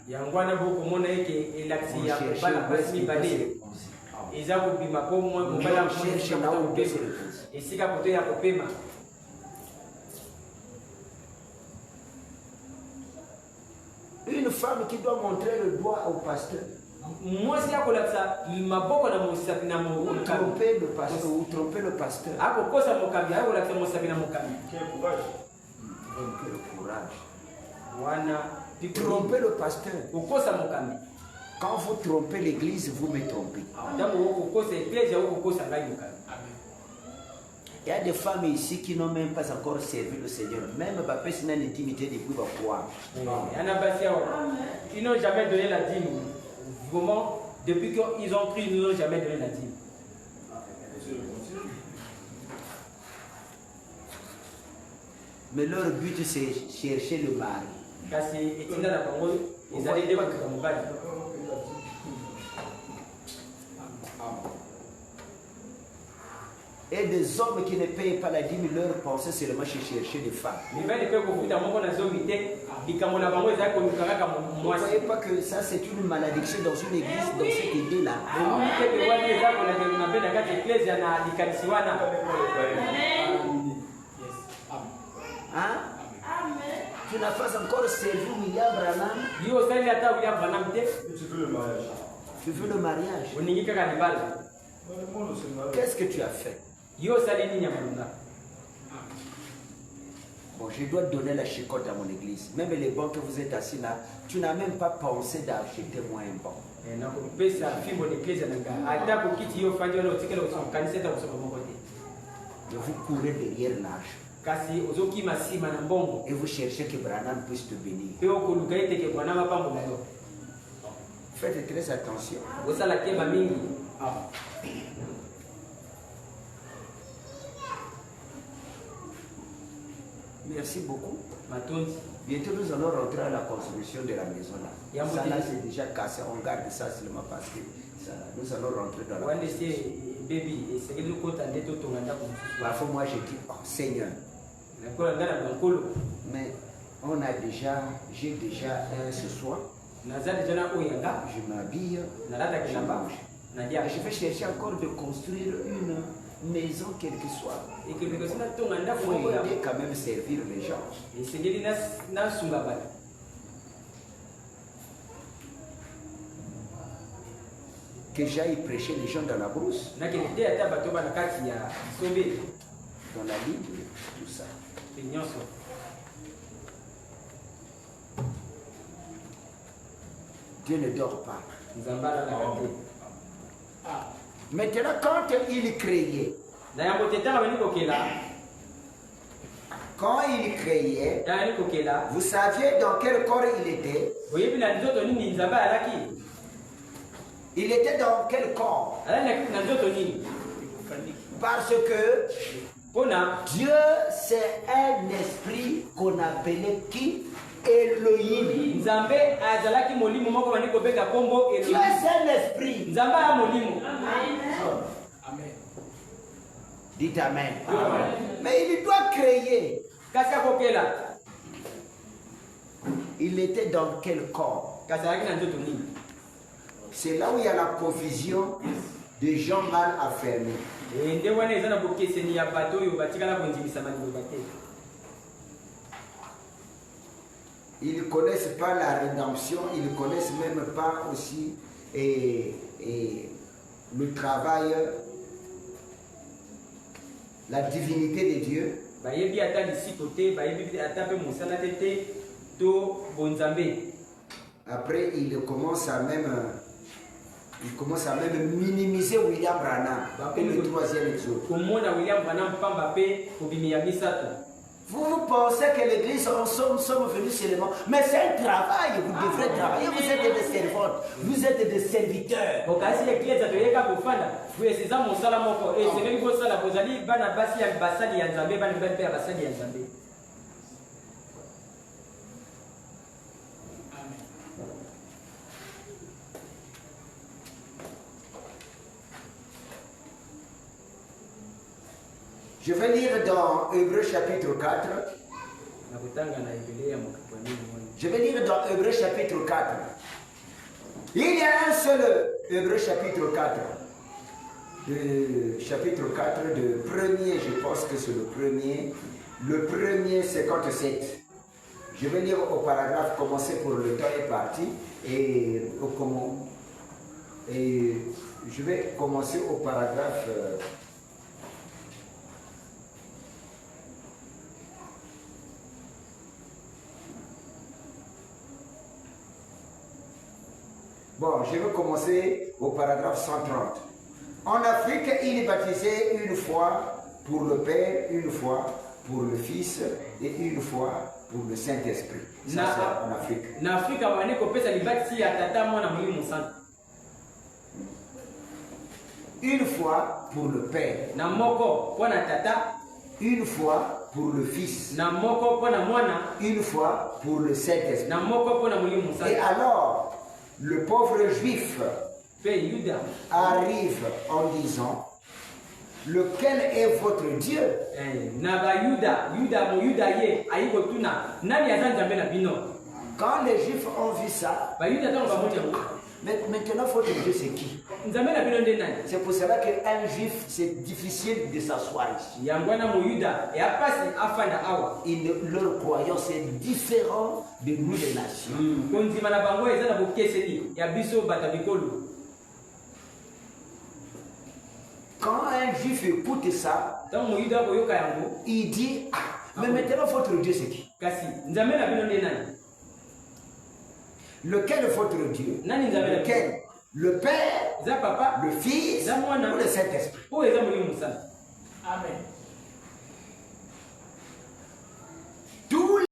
Une femme qui doit montrer le doigt au pasteur. Tromper le pasteur ou tromper le pasteur. Quel courage. Tromper le pasteur. Quand vous trompez l'église, vous me trompez. Il y a des femmes ici qui n'ont même pas encore servi le Seigneur. Même Bapé n'a une intimité depuis quoi. Ils n'ont jamais donné la dîme. Vraiment, depuis qu'ils ont pris, ils n'ont jamais donné la dîme. Mais leur but, c'est chercher le mari. Et des hommes qui ne payent pas la dîme, leur pensée c'est seulement chercher des femmes. Vous ne voyez pas que ça c'est une malédiction dans une église, dans cette idée-là. Hein? Tu n'as pas encore servi William Branham. Tu veux le mariage. Qu'est-ce que tu as fait? Bon, je dois donner la chicotte à mon église. Même les bancs que vous êtes assis là, tu n'as même pas pensé d'acheter moi un banc. Et vous courez derrière l'arche. Et vous cherchez que Branham puisse te bénir. Faites très attention. Merci beaucoup. Bientôt nous allons rentrer à la construction de la maison là. Ça là c'est déjà cassé, on garde ça seulement parce que ça, nous allons rentrer dans la maison. Parfois moi je dis, oh Seigneur. Mais on a déjà, j'ai déjà un ce soir. Je m'habille, je mange. Je vais chercher encore de construire une maison quelle que soit. Il faut aider quand même servir les gens. Que j'aille prêcher les gens dans la brousse, dans la Bible, tout ça. Dieu ne dort pas. Maintenant, quand il créait, vous saviez dans quel corps il était? Il était dans quel corps? Parce que Dieu, c'est un esprit qu'on appelait qui? Elohim. Dieu, c'est un esprit. Dites Amen. Mais il doit créer. kasi akokela Il était dans quel corps? kasi azalaki na nzoto nini C'est là où il y a la confusion des gens mal affermés. nde wana eza na bokeseni ya bato oyo batikala kondimisama liloba te. Ils ne connaissent pas la rédemption, ils ne connaissent même pas aussi le travail, la divinité de Dieu. bayebi ata lisito te bayebi ata mpe mosala te te to bonzambe. Après, il commence à même minimiser William Branham et le troisième exode. komona William Branham pamba mpe kobimi ya misato. Vous pensez que l'église, nous sommes venus seulement, mais c'est un travail, vous devrez travailler, vous êtes des servantes, vous êtes des serviteurs. bokasi eglize toyeka kofanda esi eza mosala moko esengeli kosala bozali bana basi ya basali ya nzambe bana mibali mpe ya basali ya nzambe. Je vais lire dans Hébreux chapitre 4. Je vais lire dans Hébreux chapitre 4. Il y a un seul Hébreux chapitre 4. Chapitre 4 de premier, je pense que c'est le premier. Le premier 57. Je vais lire au paragraphe, commencer pour le temps est parti. Et je vais commencer au paragraphe... Bon, je vais commencer au paragraphe 130. En Afrique, il est baptisé une fois pour le Père, une fois pour le Fils et une fois pour le Saint-Esprit. Ça, c'est en Afrique. En Afrique, une fois pour le Père. Une fois pour le Fils. Une fois pour le Saint-Esprit. Et alors, le pauvre juif arrive en disant, lequel est votre Dieu? Quand les juifs ont vu ça, maintenant votre Dieu c'est qui? C'est pour cela qu'un juif c'est difficile de s'asseoir ici. Leur croyance est différente de nous les nations. Quand un juif écoute ça, il dit, mais maintenant votre Dieu c'est qui? Lequel est votre Dieu? Lequel? Le Père, le Fils ou le Saint-Esprit? Amen.